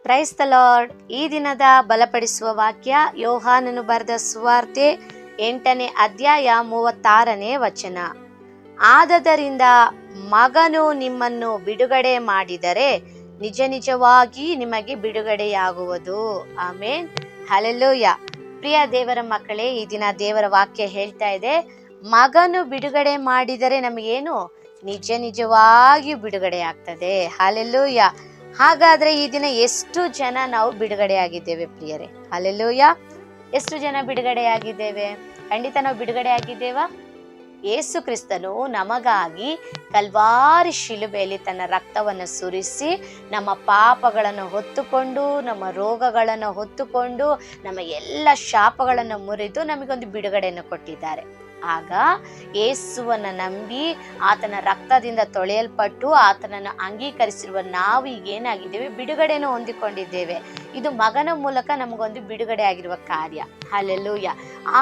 Price the lord. ಈ ದಿನದ ಬಲಪಡಿಸುವ ವಾಕ್ಯ ಯೋಹಾನನು ಬರೆದ ಸುವಾರ್ತೆ 8ನೇ ಅಧ್ಯಾಯ 36ನೇ ವಚನ. ಆದದರಿಂದ ಮಗನು ನಿಮ್ಮನ್ನು ಬಿಡುಗಡೆ ಮಾಡಿದರೆ ನಿಜ ನಿಜವಾಗಿ ನಿಮಗೆ ಬಿಡುಗಡೆಯಾಗುವುದು. ಆಮೇನ್, ಹಲ್ಲೆಲೂಯಾ. ಪ್ರಿಯ ದೇವರ ಮಕ್ಕಳೇ, ಈ ದಿನ ದೇವರ ವಾಕ್ಯ ಹೇಳ್ತಾ ಇದೆ, ಮಗನು ಬಿಡುಗಡೆ ಮಾಡಿದರೆ ನಮಗೇನು ನಿಜ ನಿಜವಾಗಿ ಬಿಡುಗಡೆ ಆಗ್ತದೆ. ಹಲ್ಲೆಲೂಯಾ. ಹಾಗಾದ್ರೆ ಈ ದಿನ ಎಷ್ಟು ಜನ ನಾವು ಬಿಡುಗಡೆಯಾಗಿದ್ದೇವೆ ಪ್ರಿಯರೇ? ಹಲ್ಲೆಲೂಯಾ. ಎಷ್ಟು ಜನ ಬಿಡುಗಡೆಯಾಗಿದ್ದೇವೆ? ಖಂಡಿತ ನಾವು ಬಿಡುಗಡೆಯಾಗಿದ್ದೇವಾ? ಯೇಸು ಕ್ರಿಸ್ತನು ನಮಗಾಗಿ ಕಲ್ವಾರಿ ಶಿಲುಬೆಯಲ್ಲಿ ತನ್ನ ರಕ್ತವನ್ನು ಸುರಿಸಿ ನಮ್ಮ ಪಾಪಗಳನ್ನು ಹೊತ್ತುಕೊಂಡು, ನಮ್ಮ ರೋಗಗಳನ್ನು ಹೊತ್ತುಕೊಂಡು, ನಮ್ಮ ಎಲ್ಲ ಶಾಪಗಳನ್ನು ಮುರಿದು ನಮಗೊಂದು ಬಿಡುಗಡೆಯನ್ನು ಕೊಟ್ಟಿದ್ದಾರೆ. ಆಗ ಯೇಸುವನ್ನು ನಂಬಿ ಆತನ ರಕ್ತದಿಂದ ತೊಳೆಯಲ್ಪಟ್ಟು ಆತನನ್ನು ಅಂಗೀಕರಿಸಿರುವ ನಾವು ಈಗ ಏನಾಗಿದ್ದೇವೆ? ಬಿಡುಗಡೆಯನ್ನು ಹೊಂದಿಕೊಂಡಿದ್ದೇವೆ. ಇದು ಮಗನ ಮೂಲಕ ನಮಗೊಂದು ಬಿಡುಗಡೆ ಆಗಿರುವ ಕಾರ್ಯ. ಹಲ್ಲೆಲೂಯಾ.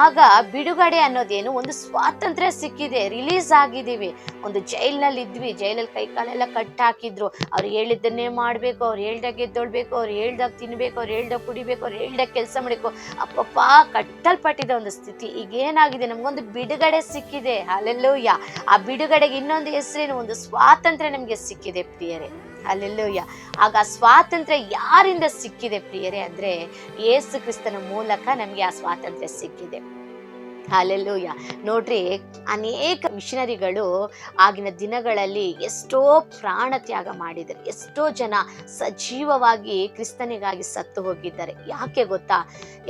ಆಗ ಬಿಡುಗಡೆ ಅನ್ನೋದೇನು? ಒಂದು ಸ್ವಾತಂತ್ರ್ಯ ಸಿಕ್ಕಿದೆ, ರಿಲೀಸ್ ಆಗಿದ್ದೀವಿ. ಒಂದು ಜೈಲಿನಲ್ಲಿ ಇದ್ವಿ, ಜೈಲಲ್ಲಿ ಕೈಕಾಲೆಲ್ಲ ಕಟ್ಟಾಕಿದ್ರು. ಅವ್ರು ಹೇಳಿದ್ದನ್ನೇ ಮಾಡಬೇಕು, ಅವ್ರು ಹೇಳ್ದಾಗ ಎದ್ದೊಳ್ಬೇಕು, ಅವ್ರು ಹೇಳ್ದಾಗ ತಿನ್ಬೇಕು, ಅವ್ರು ಹೇಳ್ದಾಗ ಕುಡಿಬೇಕು, ಅವ್ರು ಹೇಳ್ದಾಗ ಕೆಲಸ ಮಾಡಬೇಕು. ಅಪ್ಪಪ್ಪ, ಕಟ್ಟಲ್ಪಟ್ಟಿದ್ದ ಒಂದು ಸ್ಥಿತಿ. ಈಗ ಏನಾಗಿದೆ? ನಮಗೊಂದು ಬಿಡುಗಡೆ ಸಿಕ್ಕಿದೆ. ಹಲ್ಲೆಲೂಯಾ. ಆ ಬಿಡುಗಡೆಗೆ ಇನ್ನೊಂದು ಹೆಸರೇನು? ಒಂದು ಸ್ವಾತಂತ್ರ್ಯ ನಮಗೆ ಸಿಕ್ಕಿದೆ ಪ್ರಿಯರೇ. ಹಲ್ಲೆಲೂಯಾ. ಆಗ ಸ್ವಾತಂತ್ರ್ಯ ಯಾರಿಂದ ಸಿಕ್ಕಿದೆ ಪ್ರಿಯರೇ ಅಂದ್ರೆ ಯೇಸು ಕ್ರಿಸ್ತನ ಮೂಲಕ ನಮಗೆ ಆ ಸ್ವಾತಂತ್ರ್ಯ ಸಿಕ್ಕಿದೆ. ಹಲ್ಲೆಲೂಯಾ. ನೋಡ್ರಿ, ಅನೇಕ ಮಿಷನರಿಗಳು ಆಗಿನ ದಿನಗಳಲ್ಲಿ ಎಷ್ಟೋ ಪ್ರಾಣ ತ್ಯಾಗ ಮಾಡಿದ್ದಾರೆ. ಎಷ್ಟೋ ಜನ ಸಜೀವವಾಗಿ ಕ್ರಿಸ್ತನಿಗಾಗಿ ಸತ್ತು ಹೋಗಿದ್ದಾರೆ. ಯಾಕೆ ಗೊತ್ತಾ?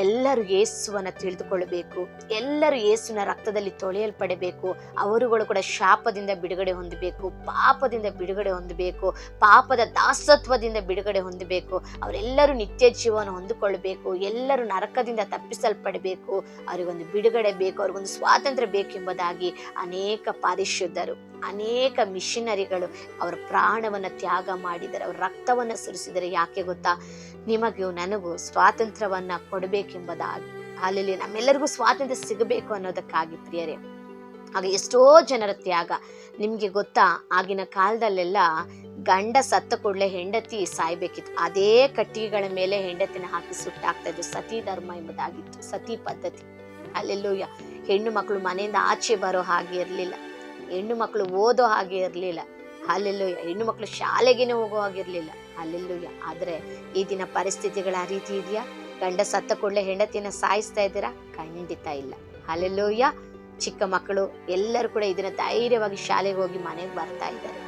ಎಲ್ಲರೂ ಯೇಸುವನ್ನ ತಿಳಿದುಕೊಳ್ಳಬೇಕು, ಎಲ್ಲರೂ ಯೇಸುವಿನ ರಕ್ತದಲ್ಲಿ ತೊಳೆಯಲ್ಪಡಬೇಕು. ಅವರುಗಳು ಕೂಡ ಶಾಪದಿಂದ ಬಿಡುಗಡೆ ಹೊಂದಬೇಕು, ಪಾಪದಿಂದ ಬಿಡುಗಡೆ ಹೊಂದಬೇಕು, ಪಾಪದ ದಾಸತ್ವದಿಂದ ಬಿಡುಗಡೆ ಹೊಂದಬೇಕು. ಅವರೆಲ್ಲರೂ ನಿತ್ಯ ಜೀವನ ಹೊಂದಿಕೊಳ್ಳಬೇಕು, ಎಲ್ಲರೂ ನರಕದಿಂದ ತಪ್ಪಿಸಲ್ಪಡಬೇಕು. ಅವರಿಗೊಂದು ಬಿಡುಗಡೆ ಬೇಕು, ಅವ್ರಿಗೊಂದು ಸ್ವಾತಂತ್ರ್ಯ ಬೇಕೆಂಬುದಾಗಿ ಅನೇಕ ಪರಿಶುದ್ಧರು, ಅನೇಕ ಮಿಷನರಿಗಳು ಅವರ ಪ್ರಾಣವನ್ನು ತ್ಯಾಗ ಮಾಡಿದ್ದಾರೆ, ಅವರ ರಕ್ತವನ್ನು ಸುರಿಸಿದರೆ. ಯಾಕೆ ಗೊತ್ತಾ? ನಿಮಗೂ ನನಗೂ ಸ್ವಾತಂತ್ರ್ಯವನ್ನ ಕೊಡಬೇಕೆಂಬುದಾಗಿ. ಅಲ್ಲಿ ನಮ್ಮೆಲ್ಲರಿಗೂ ಸ್ವಾತಂತ್ರ್ಯ ಸಿಗಬೇಕು ಅನ್ನೋದಕ್ಕಾಗಿ ಪ್ರಿಯರೇ. ಆಗ ಎಷ್ಟೋ ಜನರ ತ್ಯಾಗ. ನಿಮ್ಗೆ ಗೊತ್ತಾ? ಆಗಿನ ಕಾಲದಲ್ಲೆಲ್ಲ ಗಂಡ ಸತ್ತ ಕೂಡಲೇ ಹೆಂಡತಿ ಸಾಯ್ಬೇಕಿತ್ತು. ಅದೇ ಕಟ್ಟಿಗೆಗಳ ಮೇಲೆ ಹೆಂಡತಿನ ಹಾಕಿ ಸುಟ್ಟಾಕ್ತಾ ಇದ್ರು. ಸತಿ ಧರ್ಮ ಎಂಬುದಾಗಿತ್ತು, ಸತಿ ಪದ್ಧತಿ. ಅಲ್ಲೆಲ್ಲೂಯ್ಯ. ಹೆಣ್ಣು ಮಕ್ಕಳು ಮನೆಯಿಂದ ಆಚೆ ಬರೋ ಹಾಗೆ ಇರಲಿಲ್ಲ, ಹೆಣ್ಣು ಮಕ್ಕಳು ಓದೋ ಹಾಗೆ ಇರಲಿಲ್ಲ. ಅಲ್ಲೆಲ್ಲೂಯ್ಯ. ಹೆಣ್ಣು ಮಕ್ಕಳು ಶಾಲೆಗೇನೆ ಹೋಗೋ ಹಾಗಿರ್ಲಿಲ್ಲ. ಅಲ್ಲೆಲ್ಲೂಯ್ಯ. ಆದ್ರೆ ಈ ದಿನ ಪರಿಸ್ಥಿತಿಗಳ ಆ ರೀತಿ ಇದೆಯಾ? ಗಂಡ ಸತ್ತ ಕೂಡಲೇ ಹೆಂಡತಿನ ಸಾಯಿಸ್ತಾ ಇದ್ದೀರಾ? ಖಂಡಿತ ಇಲ್ಲ. ಅಲ್ಲೆಲ್ಲೂಯ್ಯ. ಚಿಕ್ಕ ಮಕ್ಕಳು ಎಲ್ಲರೂ ಕೂಡ ಇದನ್ನ ಧೈರ್ಯವಾಗಿ ಶಾಲೆಗೆ ಹೋಗಿ ಮನೆಗೆ ಬರ್ತಾ ಇದ್ದಾರೆ.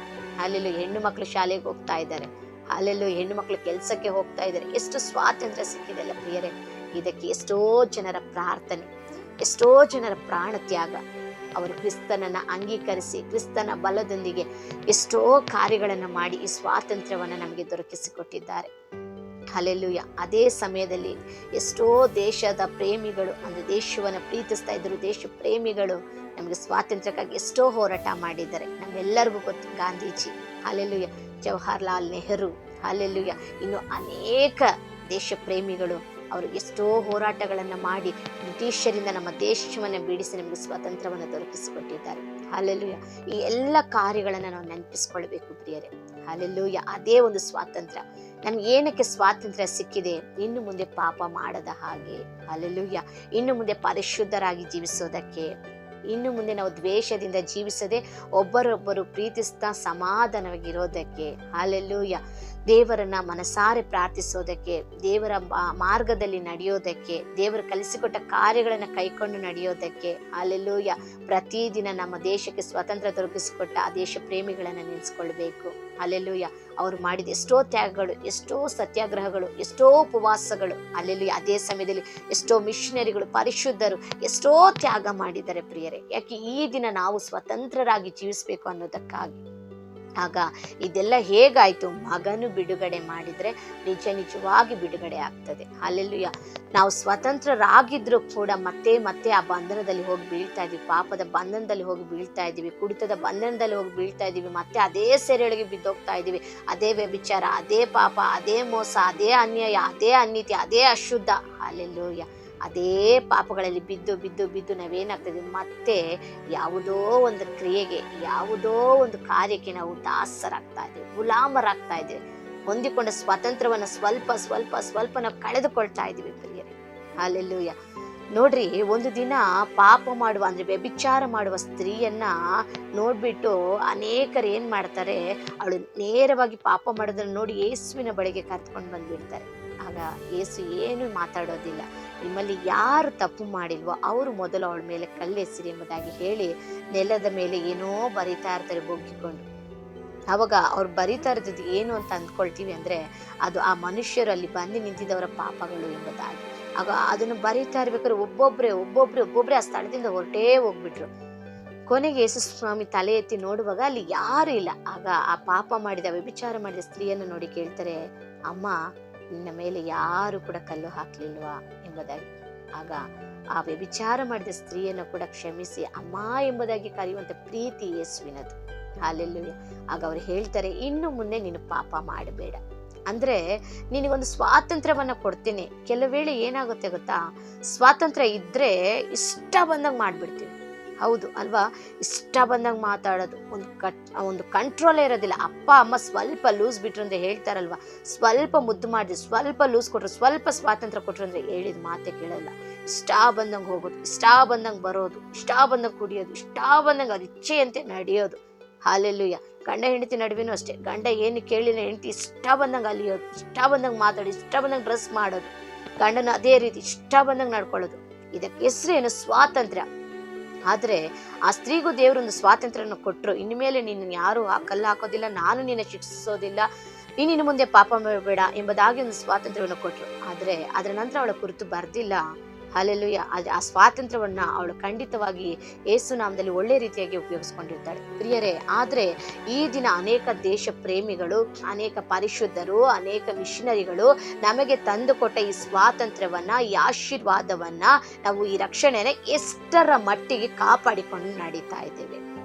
ಅಲ್ಲೆಲ್ಲೂ ಹೆಣ್ಣು ಮಕ್ಕಳು ಶಾಲೆಗೆ ಹೋಗ್ತಾ ಇದ್ದಾರೆ. ಅಲ್ಲೆಲ್ಲೂ ಹೆಣ್ಣು ಮಕ್ಕಳು ಕೆಲಸಕ್ಕೆ ಹೋಗ್ತಾ ಇದ್ದಾರೆ. ಎಷ್ಟು ಸ್ವಾತಂತ್ರ್ಯ ಸಿಕ್ಕಿದೆ ಅಲ್ಲ ಪ್ರಿಯರೇ. ಇದಕ್ಕೆ ಎಷ್ಟೋ ಜನರ ಪ್ರಾರ್ಥನೆ, ಎಷ್ಟೋ ಜನರ ಪ್ರಾಣ ತ್ಯಾಗ. ಅವರು ಕ್ರಿಸ್ತನನ್ನ ಅಂಗೀಕರಿಸಿ ಕ್ರಿಸ್ತನ ಬಲದೊಂದಿಗೆ ಎಷ್ಟೋ ಕಾರ್ಯಗಳನ್ನು ಮಾಡಿ ಈ ಸ್ವಾತಂತ್ರ್ಯವನ್ನು ನಮಗೆ ದೊರಕಿಸಿಕೊಟ್ಟಿದ್ದಾರೆ. ಹಲ್ಲೆಲೂಯಾ. ಅದೇ ಸಮಯದಲ್ಲಿ ಎಷ್ಟೋ ದೇಶದ ಪ್ರೇಮಿಗಳು, ಅಂದ್ರೆ ದೇಶವನ್ನು ಪ್ರೀತಿಸ್ತಾ ಇದ್ರು ದೇಶ ಪ್ರೇಮಿಗಳು ನಮಗೆ ಸ್ವಾತಂತ್ರ್ಯಕ್ಕಾಗಿ ಎಷ್ಟೋ ಹೋರಾಟ ಮಾಡಿದ್ದಾರೆ. ನಮ್ಮೆಲ್ಲರಿಗೂ ಗೊತ್ತು ಗಾಂಧೀಜಿ, ಹಲ್ಲೆಲೂಯಾ, ಜವಾಹರ್ಲಾಲ್ ನೆಹರು, ಹಲ್ಲೆಲೂಯಾ, ಇನ್ನು ಅನೇಕ ದೇಶ ಪ್ರೇಮಿಗಳು ಅವರು ಎಷ್ಟೋ ಹೋರಾಟಗಳನ್ನು ಮಾಡಿ ಬ್ರಿಟಿಷರಿಂದ ನಮ್ಮ ದೇಶವನ್ನು ಬಿಡಿಸಿ ನಮಗೆ ಸ್ವಾತಂತ್ರ್ಯವನ್ನು ದೊರಕಿಸಿಕೊಟ್ಟಿದ್ದಾರೆ. ಹಲ್ಲೆಲೂಯಾ. ಈ ಎಲ್ಲ ಕಾರ್ಯಗಳನ್ನು ನಾವು ನೆನಪಿಸ್ಕೊಳ್ಬೇಕು ಪ್ರಿಯರೇ. ಹಲ್ಲೆಲೂಯಾ. ಅದೇ ಒಂದು ಸ್ವಾತಂತ್ರ್ಯ. ನಮ್ಗೆ ಏನಕ್ಕೆ ಸ್ವಾತಂತ್ರ್ಯ ಸಿಕ್ಕಿದೆ? ಇನ್ನು ಮುಂದೆ ಪಾಪ ಮಾಡದ ಹಾಗೆ. ಹಲ್ಲೆಲೂಯಾ. ಇನ್ನು ಮುಂದೆ ಪರಿಶುದ್ಧರಾಗಿ ಜೀವಿಸೋದಕ್ಕೆ, ಇನ್ನು ಮುಂದೆ ನಾವು ದ್ವೇಷದಿಂದ ಜೀವಿಸದೆ ಒಬ್ಬರೊಬ್ಬರು ಪ್ರೀತಿಸ್ತಾ ಸಮಾಧಾನವಾಗಿರೋದಕ್ಕೆ. ಹಲ್ಲೆಲೂಯಾ. ದೇವರನ್ನ ಮನಸಾರೆ ಪ್ರಾರ್ಥಿಸೋದಕ್ಕೆ, ದೇವರ ಮಾರ್ಗದಲ್ಲಿ ನಡೆಯೋದಕ್ಕೆ, ದೇವರು ಕಲಿಸಿಕೊಟ್ಟ ಕಾರ್ಯಗಳನ್ನು ಕೈಕೊಂಡು ನಡೆಯೋದಕ್ಕೆ. ಹಲ್ಲೆಲೂಯಾ. ಪ್ರತಿದಿನ ನಮ್ಮ ದೇಶಕ್ಕೆ ಸ್ವಾತಂತ್ರ್ಯ ದೊರಕಿಸಿಕೊಟ್ಟ ಆ ದೇಶ ಪ್ರೇಮಿಗಳನ್ನು ನೆನೆಸ್ಕೊಳ್ಬೇಕು. ಹಲ್ಲೆಲೂಯಾ. ಅವರು ಮಾಡಿದ ಎಷ್ಟೋ ತ್ಯಾಗಗಳು, ಎಷ್ಟೋ ಸತ್ಯಾಗ್ರಹಗಳು, ಎಷ್ಟೋ ಉಪವಾಸಗಳು. ಹಲ್ಲೆಲೂಯಾ. ಅದೇ ಸಮಯದಲ್ಲಿ ಎಷ್ಟೋ ಮಿಷನರಿಗಳು, ಪರಿಶುದ್ಧರು ಎಷ್ಟೋ ತ್ಯಾಗ ಮಾಡಿದ್ದಾರೆ ಪ್ರಿಯರೇ. ಯಾಕೆ? ಈ ದಿನ ನಾವು ಸ್ವತಂತ್ರರಾಗಿ ಜೀವಿಸಬೇಕು ಅನ್ನೋದಕ್ಕಾಗಿ. ಆಗ ಇದೆಲ್ಲ ಹೇಗಾಯ್ತು? ಮಗನು ಬಿಡುಗಡೆ ಮಾಡಿದ್ರೆ ನಿಜ ನಿಜವಾಗಿ ಬಿಡುಗಡೆ ಆಗ್ತದೆ. ಹಲ್ಲೆಲೂಯಾ. ನಾವು ಸ್ವತಂತ್ರರಾಗಿದ್ರು ಕೂಡ ಮತ್ತೆ ಮತ್ತೆ ಆ ಬಂಧನದಲ್ಲಿ ಹೋಗಿ ಬೀಳ್ತಾ ಇದೀವಿ, ಪಾಪದ ಬಂಧನದಲ್ಲಿ ಹೋಗಿ ಬೀಳ್ತಾ ಇದೀವಿ, ಕುಡಿತದ ಬಂಧನದಲ್ಲಿ ಹೋಗಿ ಬೀಳ್ತಾ ಇದೀವಿ, ಮತ್ತೆ ಅದೇ ಸೆರೆಯೊಳಗೆ ಬಿದ್ದೋಗ್ತಾ ಇದೀವಿ. ಅದೇ ವ್ಯಭಿಚಾರ, ಅದೇ ಪಾಪ, ಅದೇ ಮೋಸ, ಅದೇ ಅನ್ಯಾಯ, ಅದೇ ಅನೀತಿ, ಅದೇ ಅಶುದ್ಧ. ಹಲ್ಲೆಲೂಯಾ. ಅದೇ ಪಾಪಗಳಲ್ಲಿ ಬಿದ್ದು ಬಿದ್ದು ಬಿದ್ದು ನಾವೇನಾಗ್ತದೆ? ಮತ್ತೆ ಯಾವುದೋ ಒಂದು ಕ್ರಿಯೆಗೆ, ಯಾವುದೋ ಒಂದು ಕಾರ್ಯಕ್ಕೆ ನಾವು ದಾಸರಾಗ್ತಾ ಇದ್ದೇವೆ, ಗುಲಾಮರಾಗ್ತಾ ಇದ್ದೇವೆ. ಹೊಂದಿಕೊಂಡ ಸ್ವಾತಂತ್ರ್ಯವನ್ನ ಸ್ವಲ್ಪ ಸ್ವಲ್ಪ ಸ್ವಲ್ಪ ನಾವು ಕಳೆದುಕೊಳ್ತಾ ಇದೀವಿ ಪ್ರಿಯರೇ. ಹಲ್ಲೆಲೂಯ. ನೋಡ್ರಿ, ಒಂದು ದಿನ ಪಾಪ ಮಾಡುವ ಅಂದ್ರೆ ವ್ಯಭಿಚಾರ ಮಾಡುವ ಸ್ತ್ರೀಯನ್ನ ನೋಡ್ಬಿಟ್ಟು ಅನೇಕರು ಏನ್ ಮಾಡ್ತಾರೆ, ಅವಳು ನೇರವಾಗಿ ಪಾಪ ಮಾಡೋದನ್ನ ನೋಡಿ ಯೇಸುವಿನ ಬಳಿಗೆ ಕರ್ಕೊಂಡು ಬಂದ್ಬಿಡ್ತಾರೆ. ಆಗ ಯೇಸು ಏನು ಮಾತಾಡೋದಿಲ್ಲ. ನಿಮ್ಮಲ್ಲಿ ಯಾರು ತಪ್ಪು ಮಾಡಿಲ್ವೋ ಅವರು ಮೊದಲು ಅವಳ ಮೇಲೆ ಕಲ್ಲೆಸಿರಿ ಎಂಬುದಾಗಿ ಹೇಳಿ ನೆಲದ ಮೇಲೆ ಏನೋ ಬರಿತಾ ಇರ್ತಾರೆ ಬೊಗ್ಗಿಕೊಂಡು. ಅವಾಗ ಅವ್ರು ಬರಿತಾ ಇರೋದು ಏನು ಅಂತ ಅಂದ್ಕೊಳ್ತೀವಿ ಅಂದ್ರೆ ಅದು ಆ ಮನುಷ್ಯರು ಅಲ್ಲಿ ಬಂದು ನಿಂತಿದ್ದವರ ಪಾಪಗಳು ಎಂಬುದಾಗಿ. ಆಗ ಅದನ್ನು ಬರೀತಾ ಇರ್ಬೇಕಾದ್ರೆ ಒಬ್ಬೊಬ್ರೆ ಆ ಸ್ಥಳದಿಂದ ಹೊರಟೇ ಹೋಗ್ಬಿಟ್ರು. ಕೊನೆಗೆ ಯೇಸು ಸ್ವಾಮಿ ತಲೆ ಎತ್ತಿ ನೋಡುವಾಗ ಅಲ್ಲಿ ಯಾರು ಇಲ್ಲ. ಆಗ ಆ ಪಾಪ ಮಾಡಿದ ವ್ಯಭಿಚಾರ ಮಾಡಿದ ಸ್ತ್ರೀಯನ್ನು ನೋಡಿ ಕೇಳ್ತಾರೆ, ಅಮ್ಮ, ನಿನ್ನ ಮೇಲೆ ಯಾರು ಕೂಡ ಕಲ್ಲು ಹಾಕ್ಲಿಲ್ವಾ ಎಂಬುದಾಗಿ. ಆಗ ಆ ವ್ಯಭಿಚಾರ ಮಾಡಿದ ಸ್ತ್ರೀಯನ್ನು ಕೂಡ ಕ್ಷಮಿಸಿ ಅಮ್ಮ ಎಂಬುದಾಗಿ ಕರೆಯುವಂತ ಪ್ರೀತಿ ಯೇಸುವಿನದು. ಹಲ್ಲೆಲೂಯಾ. ಆಗ ಅವ್ರು ಹೇಳ್ತಾರೆ, ಇನ್ನು ಮುಂದೆ ನೀನು ಪಾಪ ಮಾಡಬೇಡ, ಅಂದ್ರೆ ನಿನಗೊಂದು ಸ್ವಾತಂತ್ರ್ಯವನ್ನ ಕೊಡ್ತೀನಿ. ಕೆಲವು ವೇಳೆ ಏನಾಗುತ್ತೆ ಗೊತ್ತಾ, ಸ್ವಾತಂತ್ರ್ಯ ಇದ್ರೆ ಇಷ್ಟ ಬಂದಂಗೆ ಮಾಡ್ಬಿಡ್ತೀವಿ. ಹೌದು ಅಲ್ವಾ? ಇಷ್ಟ ಬಂದಂಗೆ ಮಾತಾಡೋದು, ಒಂದು ಕಂಟ್ರೋಲೇ ಇರೋದಿಲ್ಲ. ಅಪ್ಪ ಅಮ್ಮ ಸ್ವಲ್ಪ ಲೂಸ್ ಬಿಟ್ರು ಅಂತ ಹೇಳ್ತಾರಲ್ವಾ, ಸ್ವಲ್ಪ ಮುದ್ದು ಮಾಡಿದ್ರು, ಸ್ವಲ್ಪ ಲೂಸ್ ಕೊಟ್ರು, ಸ್ವಲ್ಪ ಸ್ವಾತಂತ್ರ್ಯ ಕೊಟ್ರು ಅಂದ್ರೆ ಹೇಳಿದ ಮಾತೆ ಕೇಳಲ್ಲ. ಇಷ್ಟ ಬಂದಂಗೆ ಹೋಗೋದು, ಇಷ್ಟ ಬಂದಂಗೆ ಬರೋದು, ಇಷ್ಟ ಬಂದಂಗೆ ಕುಡಿಯೋದು, ಇಷ್ಟ ಬಂದಂಗೆ ಅದು ಇಚ್ಛೆಯಂತೆ ನಡೆಯೋದು. ಹಲ್ಲೆಲೂಯ. ಗಂಡ ಹೆಂಡತಿ ನಡುವೆನೂ ಅಷ್ಟೇ, ಗಂಡ ಏನು ಕೇಳಿಲ್ಲ ಹೆಂಡತಿ ಇಷ್ಟ ಬಂದಂಗೆ ಅಲಿಯೋದು, ಇಷ್ಟ ಬಂದಂಗೆ ಮಾತಾಡಿ, ಇಷ್ಟ ಬಂದಂಗೆ ಡ್ರೆಸ್ ಮಾಡೋದು, ಗಂಡನ ಅದೇ ರೀತಿ ಇಷ್ಟ ಬಂದಂಗೆ ನಡ್ಕೊಳ್ಳೋದು. ಇದಕ್ಕೆ ಹೆಸರೇನು? ಸ್ವಾತಂತ್ರ್ಯ. ಆದ್ರೆ ಆ ಸ್ತ್ರೀಗೂ ದೇವರೊಂದು ಸ್ವಾತಂತ್ರ್ಯನ ಕೊಟ್ಟರು. ಇನ್ಮೇಲೆ ನೀನು ಯಾರು ಕಲ್ಲು ಹಾಕೋದಿಲ್ಲ, ನಾನು ನಿನ್ನ ಶಿಕ್ಷಿಸೋದಿಲ್ಲ, ನೀನಿನ್ನು ಮುಂದೆ ಪಾಪ ಮಾಡಬೇಡ ಎಂಬುದಾಗಿ ಒಂದು ಸ್ವಾತಂತ್ರ್ಯವನ್ನು ಕೊಟ್ಟರು. ಆದ್ರೆ ಅದರ ನಂತರ ಅವಳ ಕುರಿತು ಬರ್ದಿಲ್ಲ. ಹಲ್ಲೆಲೂಯಾ. ಆ ಸ್ವಾತಂತ್ರ್ಯವನ್ನ ಅವಳು ಖಂಡಿತವಾಗಿ ಯೇಸು ನಾಮದಲ್ಲಿ ಒಳ್ಳೆ ರೀತಿಯಾಗಿ ಉಪಯೋಗಿಸ್ಕೊಂಡಿರ್ತಾಳೆ ಪ್ರಿಯರೇ. ಆದ್ರೆ ಈ ದಿನ ಅನೇಕ ದೇಶ ಪ್ರೇಮಿಗಳು, ಅನೇಕ ಪರಿಶುದ್ಧರು, ಅನೇಕ ಮಿಷನರಿಗಳು ನಮಗೆ ತಂದು ಕೊಟ್ಟ ಈ ಸ್ವಾತಂತ್ರ್ಯವನ್ನ, ಈ ಆಶೀರ್ವಾದವನ್ನ, ನಾವು ಈ ರಕ್ಷಣೆನ ಎಷ್ಟರ ಮಟ್ಟಿಗೆ ಕಾಪಾಡಿಕೊಂಡು ನಡೀತಾ ಇದ್ದೇವೆ.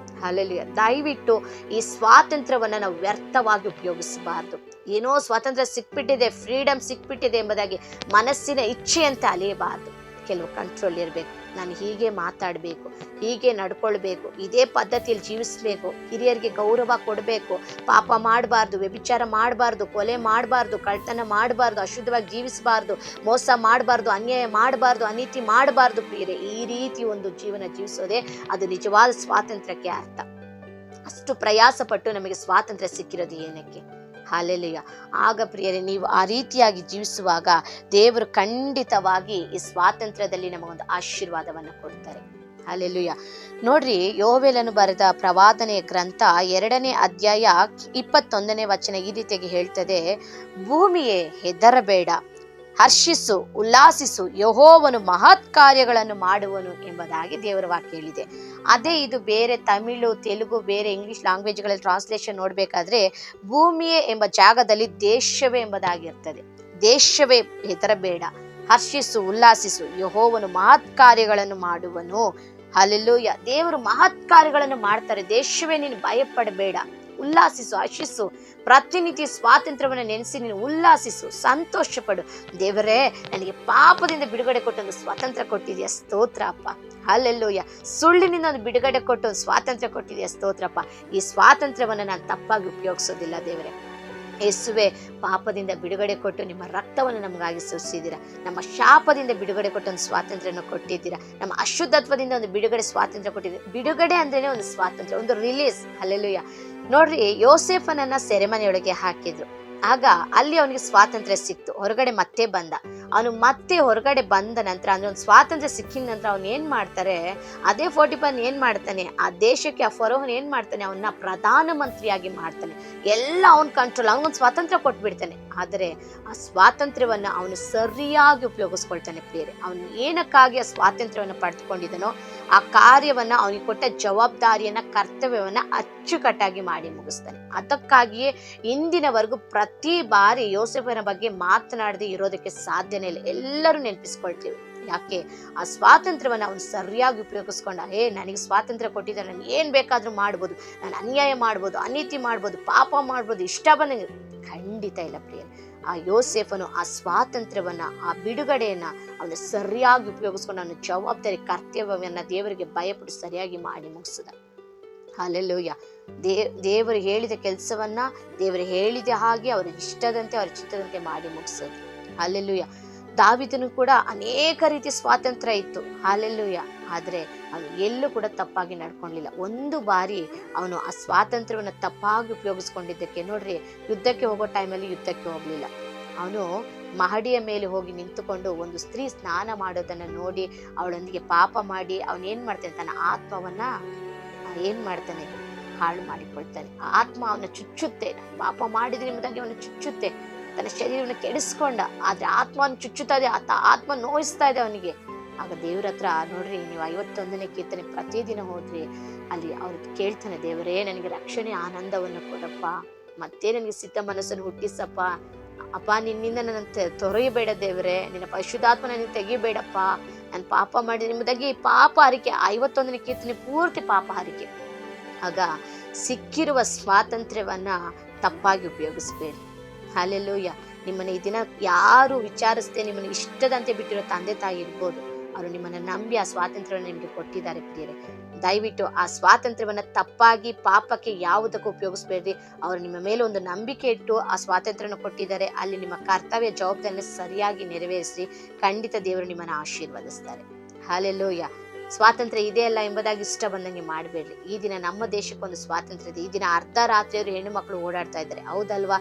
ಹಲ್ಲೆಲೂಯಾ. ದಯವಿಟ್ಟು ಈ ಸ್ವಾತಂತ್ರ್ಯವನ್ನ ನಾವು ವ್ಯರ್ಥವಾಗಿ ಉಪಯೋಗಿಸಬಾರ್ದು. ಏನೋ ಸ್ವಾತಂತ್ರ್ಯ ಸಿಕ್ಬಿಟ್ಟಿದೆ, ಫ್ರೀಡಮ್ ಸಿಕ್ಬಿಟ್ಟಿದೆ ಎಂಬುದಾಗಿ ಮನಸ್ಸಿನ ಇಚ್ಛೆಯಂತೆ ಅಲೆಯಬಾರ್ದು. ಕೆಲವು ಕಂಟ್ರೋಲ್ ಇರಬೇಕು. ನಾನು ಹೀಗೆ ಮಾತಾಡಬೇಕು, ಹೀಗೆ ನಡ್ಕೊಳ್ಬೇಕು, ಇದೇ ಪದ್ಧತಿಯಲ್ಲಿ ಜೀವಿಸ್ಬೇಕು, ಹಿರಿಯರಿಗೆ ಗೌರವ ಕೊಡಬೇಕು, ಪಾಪ ಮಾಡಬಾರ್ದು, ವ್ಯಭಿಚಾರ ಮಾಡಬಾರ್ದು, ಕೊಲೆ ಮಾಡಬಾರ್ದು, ಕಳ್ತನ ಮಾಡಬಾರ್ದು, ಅಶುದ್ಧವಾಗಿ ಜೀವಿಸಬಾರ್ದು, ಮೋಸ ಮಾಡಬಾರ್ದು, ಅನ್ಯಾಯ ಮಾಡಬಾರ್ದು, ಅನೀತಿ ಮಾಡಬಾರ್ದು ಪ್ರಿಯರೇ. ಈ ರೀತಿ ಒಂದು ಜೀವನ ಜೀವಿಸೋದೇ ಅದು ನಿಜವಾದ ಸ್ವಾತಂತ್ರ್ಯಕ್ಕೆ ಅರ್ಥ. ಅಷ್ಟು ಪ್ರಯಾಸ ಪಟ್ಟು ನಮಗೆ ಸ್ವಾತಂತ್ರ್ಯ ಸಿಕ್ಕಿರೋದು ಏನಕ್ಕೆ? ಹಲ್ಲೆಲೂಯಾ. ಆಗ ಪ್ರಿಯರೇ, ನೀವು ಆ ರೀತಿಯಾಗಿ ಜೀವಿಸುವಾಗ ದೇವರು ಖಂಡಿತವಾಗಿ ಈ ಸ್ವಾತಂತ್ರ್ಯದಲ್ಲಿ ನಮಗೊಂದು ಆಶೀರ್ವಾದವನ್ನು ಕೊಡ್ತಾರೆ. ಹಲ್ಲೆಲೂಯಾ. ನೋಡ್ರಿ, ಯೋವೇಲನು ಬರೆದ ಪ್ರವಾದನೆಯ ಗ್ರಂಥ 2ನೇ ಅಧ್ಯಾಯ 21ನೇ ವಚನ ಈ ರೀತಿಯಾಗಿ ಹೇಳ್ತದೆ, ಭೂಮಿಯೇ ಹೆದರಬೇಡ, ಹರ್ಷಿಸು, ಉಲ್ಲಾಸಿಸು, ಯೆಹೋವನು ಮಹತ್ ಕಾರ್ಯಗಳನ್ನು ಮಾಡುವನು ಎಂಬುದಾಗಿ ದೇವರ ವಾಕ್ಯ ಹೇಳಿದೆ. ಅದೇ ಇದು ಬೇರೆ ತಮಿಳು, ತೆಲುಗು, ಬೇರೆ ಇಂಗ್ಲಿಷ್ ಲ್ಯಾಂಗ್ವೇಜ್ಗಳಲ್ಲಿ ಟ್ರಾನ್ಸ್ಲೇಷನ್ ನೋಡ್ಬೇಕಾದ್ರೆ ಭೂಮಿಯೇ ಎಂಬ ಜಾಗದಲ್ಲಿ ದೇಶವೇ ಎಂಬುದಾಗಿರ್ತದೆ. ದೇಶವೇ ಹೆದರಬೇಡ, ಹರ್ಷಿಸು, ಉಲ್ಲಾಸಿಸು, ಯೆಹೋವನು ಮಹತ್ ಕಾರ್ಯಗಳನ್ನು ಮಾಡುವನು. ಹಲ್ಲೆಲೂಯಾ. ದೇವರು ಮಹತ್ ಕಾರ್ಯಗಳನ್ನು ಮಾಡ್ತಾರೆ. ದೇಶವೇ ನೀನು ಭಯಪಡಬೇಡ, ಉಲ್ಲಾಸಿಸು, ಹರ್ಷಿಸು, ಪ್ರತಿನಿತ್ಯ ಸ್ವಾತಂತ್ರ್ಯವನ್ನು ನೆನೆಸಿ ನೀನು ಉಲ್ಲಾಸಿಸು, ಸಂತೋಷ ಪಡು. ದೇವರೇ, ನನಗೆ ಪಾಪದಿಂದ ಬಿಡುಗಡೆ ಕೊಟ್ಟೊಂದು ಸ್ವಾತಂತ್ರ್ಯ ಕೊಟ್ಟಿದೆಯಾ, ಸ್ತೋತ್ರ ಅಪ್ಪ. ಹಲ್ಲೆಲೂಯಾ. ಸುಳ್ಳಿನಿಂದ ಒಂದು ಬಿಡುಗಡೆ ಕೊಟ್ಟು ಒಂದು ಸ್ವಾತಂತ್ರ್ಯ ಕೊಟ್ಟಿದೆಯಾ, ಸ್ತೋತ್ರಪ್ಪ. ಈ ಸ್ವಾತಂತ್ರ್ಯವನ್ನು ನಾನು ತಪ್ಪಾಗಿ ಉಪಯೋಗಿಸೋದಿಲ್ಲ ದೇವರೇ. ಯೇಸುವೆ, ಪಾಪದಿಂದ ಬಿಡುಗಡೆ ಕೊಟ್ಟು ನಿಮ್ಮ ರಕ್ತವನ್ನು ನಮಗಾಗಿ ಸುರಿಸಿದ್ದೀರಾ. ನಮ್ಮ ಶಾಪದಿಂದ ಬಿಡುಗಡೆ ಕೊಟ್ಟು ಒಂದು ಸ್ವಾತಂತ್ರ್ಯನ ಕೊಟ್ಟಿದ್ದೀರಾ. ನಮ್ಮ ಅಶುದ್ಧತ್ವದಿಂದ ಒಂದು ಬಿಡುಗಡೆ ಸ್ವಾತಂತ್ರ್ಯ ಕೊಟ್ಟಿದ್ದೀರಾ. ಬಿಡುಗಡೆ ಅಂದ್ರೇನೆ ಒಂದು ಸ್ವಾತಂತ್ರ್ಯ, ಒಂದು ರಿಲೀಸ್. ಹಲ್ಲೆಲೂಯಾ. ನೋಡ್ರಿ, ಯೋಸೇಫನನ್ನ ಸೆರೆಮನೆಯೊಳಗೆ ಹಾಕಿದ್ರು. ಆಗ ಅಲ್ಲಿ ಅವನಿಗೆ ಸ್ವಾತಂತ್ರ್ಯ ಸಿಕ್ತು. ಹೊರಗಡೆ ಮತ್ತೆ ಬಂದ. ಅವನು ಮತ್ತೆ ಹೊರಗಡೆ ಬಂದ ನಂತರ, ಅಂದ್ರೆ ಒಂದು ಸ್ವಾತಂತ್ರ್ಯ ಸಿಕ್ಕಿದ ನಂತರ ಅವನು ಏನ್ ಮಾಡ್ತಾರೆ, ಅದೇ ಫೋರ್ಟಿಫನ್ ಏನ್ ಮಾಡ್ತಾನೆ, ಆ ದೇಶಕ್ಕೆ ಆ ಫರೋಹನ್ ಏನ್ ಮಾಡ್ತಾನೆ, ಅವನ್ನ ಪ್ರಧಾನ ಮಂತ್ರಿಯಾಗಿ ಮಾಡ್ತಾನೆ. ಎಲ್ಲ ಅವನ ಕಂಟ್ರೋಲ್, ಅವನೊಂದು ಸ್ವಾತಂತ್ರ್ಯ ಕೊಟ್ಬಿಡ್ತಾನೆ. ಆದರೆ ಆ ಸ್ವಾತಂತ್ರ್ಯವನ್ನ ಅವನು ಸರಿಯಾಗಿ ಉಪಯೋಗಿಸ್ಕೊಳ್ತಾನೆ ಪ್ರಿಯರೇ. ಅವನು ಏನಕ್ಕಾಗಿ ಆ ಸ್ವಾತಂತ್ರ್ಯವನ್ನು ಪಡೆದುಕೊಂಡಿದ್ದನೋ ಆ ಕಾರ್ಯವನ್ನ, ಅವನಿಗೆ ಕೊಟ್ಟ ಜವಾಬ್ದಾರಿಯನ್ನ, ಕರ್ತವ್ಯವನ್ನ ಅಚ್ಚುಕಟ್ಟಾಗಿ ಮಾಡಿ ಮುಗಿಸ್ತಾನೆ. ಅದಕ್ಕಾಗಿಯೇ ಇಂದಿನವರೆಗೂ ಪ್ರತಿ ಬಾರಿ ಯೋಸೇಫನ ಬಗ್ಗೆ ಮಾತನಾಡದೆ ಇರೋದಕ್ಕೆ ಸಾಧ್ಯನೇ ಇಲ್ಲ. ಎಲ್ಲರೂ ನೆನಪಿಸ್ಕೊಳ್ತೀವಿ. ಯಾಕೆ? ಆ ಸ್ವಾತಂತ್ರ್ಯವನ್ನ ಅವನು ಸರಿಯಾಗಿ ಉಪಯೋಗಿಸ್ಕೊಂಡ. ನನಗೆ ಸ್ವಾತಂತ್ರ್ಯ ಕೊಟ್ಟಿದ್ದ, ನಾನು ಏನ್ ಬೇಕಾದ್ರೂ ಮಾಡ್ಬೋದು, ನಾನು ಅನ್ಯಾಯ ಮಾಡ್ಬೋದು, ಅನೀತಿ ಮಾಡ್ಬೋದು, ಪಾಪ ಮಾಡ್ಬೋದು, ಇಷ್ಟ ಬಂದಂಗೆ. ಖಂಡಿತ ಇಲ್ಲ ಪ್ರಿಯ. ಆ ಯೋಸೇಫನು ಆ ಸ್ವಾತಂತ್ರ್ಯವನ್ನ, ಆ ಬಿಡುಗಡೆಯನ್ನ ಅವನು ಸರಿಯಾಗಿ ಉಪಯೋಗಿಸ್ಕೊಂಡು ಅವನ ಜವಾಬ್ದಾರಿ, ಕರ್ತವ್ಯವನ್ನ ದೇವರಿಗೆ ಭಯಪಟ್ಟು ಸರಿಯಾಗಿ ಮಾಡಿ ಮುಗಿಸಿದ. ಹಲ್ಲೆಲೂಯ. ದೇವರು ಹೇಳಿದ ಕೆಲಸವನ್ನ ದೇವರು ಹೇಳಿದ ಹಾಗೆ ಅವರ ಇಷ್ಟದಂತೆ ಅವರ ಚಿತ್ತದಂತೆ ಮಾಡಿ ಮುಗಿಸೋದು. ಹಲ್ಲೆಲೂಯ. ದಾವೀದನು ಕೂಡ ಅನೇಕ ರೀತಿಯ ಸ್ವಾತಂತ್ರ್ಯ ಇತ್ತು. ಹಲ್ಲೆಲೂಯ. ಆದ್ರೆ ಅವನು ಎಲ್ಲೂ ಕೂಡ ತಪ್ಪಾಗಿ ನಡ್ಕೊಂಡಿಲ್ಲ. ಒಂದು ಬಾರಿ ಅವನು ಆ ಸ್ವಾತಂತ್ರ್ಯವನ್ನ ತಪ್ಪಾಗಿ ಉಪಯೋಗಿಸ್ಕೊಂಡಿದ್ದಕ್ಕೆ ನೋಡ್ರಿ, ಯುದ್ಧಕ್ಕೆ ಹೋಗೋ ಟೈಮಲ್ಲಿ ಯುದ್ಧಕ್ಕೆ ಹೋಗ್ಲಿಲ್ಲ. ಅವನು ಮಹಡಿಯ ಮೇಲೆ ಹೋಗಿ ನಿಂತುಕೊಂಡು ಒಂದು ಸ್ತ್ರೀ ಸ್ನಾನ ಮಾಡೋದನ್ನ ನೋಡಿ ಅವಳೊಂದಿಗೆ ಪಾಪ ಮಾಡಿ ಅವನೇನ್ ಮಾಡ್ತಾನೆ, ತನ್ನ ಆತ್ಮವನ್ನ ಏನ್ ಮಾಡ್ತಾನೆ, ಹಾಳು ಮಾಡಿಕೊಳ್ತಾನೆ. ಆ ಆತ್ಮ ಅವನ ಚುಚ್ಚುತ್ತೆ. ಪಾಪ ಮಾಡಿದ್ರೆ ಎಂಬುದಾಗಿ ಅವನು ಚುಚ್ಚುತ್ತೆ, ತನ್ನ ಶರೀರವನ್ನು ಕೆಡಿಸ್ಕೊಂಡ. ಆದ್ರೆ ಆತ್ಮವನ್ನು ಚುಚ್ಚುತ್ತಾ ಇದೆ, ಆತ್ಮ ನೋಯಿಸ್ತಾ ಇದೆ ಅವನಿಗೆ. ಆಗ ದೇವ್ರ ಹತ್ರ ನೋಡ್ರಿ, ನೀವು 51ನೇ ಕೀರ್ತನೆ ಪ್ರತಿದಿನ ಹೋದ್ರಿ, ಅಲ್ಲಿ ಅವ್ರು ಕೇಳ್ತಾನೆ, ದೇವರೇ ನನಗೆ ರಕ್ಷಣೆ ಆನಂದವನ್ನು ಕೊಡಪ್ಪ, ಮತ್ತೆ ನನಗೆ ಸಿದ್ಧ ಮನಸ್ಸನ್ನು ಹುಟ್ಟಿಸಪ್ಪ ಅಪ್ಪ, ನಿನ್ನಿಂದ ನನ್ನ ತೊರೆಯಬೇಡ ದೇವರೇ, ನಿನ್ನ ಪರಿಶುದ್ಧಾತ್ಮ ನನಗೆ ತೆಗಿಬೇಡಪ್ಪ, ನಾನು ಪಾಪ ಮಾಡಿ ನಿಮ್ಮದಾಗಿ ಪಾಪ ಹರಿಕೆ. 51ನೇ ಕೀರ್ತನೆ ಪೂರ್ತಿ ಪಾಪ ಹರಿಕೆ. ಆಗ ಸಿಕ್ಕಿರುವ ಸ್ವಾತಂತ್ರ್ಯವನ್ನ ತಪ್ಪಾಗಿ ಉಪಯೋಗಿಸ್ಬೇಡಿ. ಹಲ್ಲೆಲೂಯ. ನಿಮ್ಮನ್ನ ಈ ದಿನ ಯಾರು ವಿಚಾರಿಸದೆ ನಿಮ್ಮನ್ನ ಇಷ್ಟದಂತೆ ಬಿಟ್ಟಿರೋ ತಂದೆ ತಾಯಿ ಇರ್ಬೋದು, ಅವರು ನಿಮ್ಮನ್ನ ನಂಬಿ ಆ ಸ್ವಾತಂತ್ರ್ಯವನ್ನು ನಿಮಗೆ ಕೊಟ್ಟಿದ್ದಾರೆ ಪ್ರಿಯರೇ. ದಯವಿಟ್ಟು ಆ ಸ್ವಾತಂತ್ರ್ಯವನ್ನ ತಪ್ಪಾಗಿ ಪಾಪಕ್ಕೆ ಯಾವುದಕ್ಕೂ ಉಪಯೋಗಿಸ್ಬೇಡ್ರಿ. ಅವರು ನಿಮ್ಮ ಮೇಲೆ ಒಂದು ನಂಬಿಕೆ ಇಟ್ಟು ಆ ಸ್ವಾತಂತ್ರ್ಯನ ಕೊಟ್ಟಿದ್ದಾರೆ, ಅಲ್ಲಿ ನಿಮ್ಮ ಕರ್ತವ್ಯ ಜವಾಬ್ದಾರಿಯನ್ನು ಸರಿಯಾಗಿ ನೆರವೇರಿಸಿ ಖಂಡಿತ ದೇವರು ನಿಮ್ಮನ್ನ ಆಶೀರ್ವದಿಸ್ತಾರೆ. ಹಲ್ಲೆಲೂಯ. ಸ್ವಾತಂತ್ರ್ಯ ಇದೆ ಅಲ್ಲ ಎಂಬುದಾಗಿ ಇಷ್ಟ ಬಂದಂಗೆ ಮಾಡಬೇಡ್ರಿ. ಈ ದಿನ ನಮ್ಮ ದೇಶಕ್ಕೊಂದು ಸ್ವಾತಂತ್ರ್ಯ ಇದೆ. ಈ ದಿನ ಅರ್ಧ ರಾತ್ರಿಯವರು ಹೆಣ್ಣು ಮಕ್ಕಳು ಓಡಾಡ್ತಾ ಇದ್ದಾರೆ, ಹೌದಲ್ವಾ?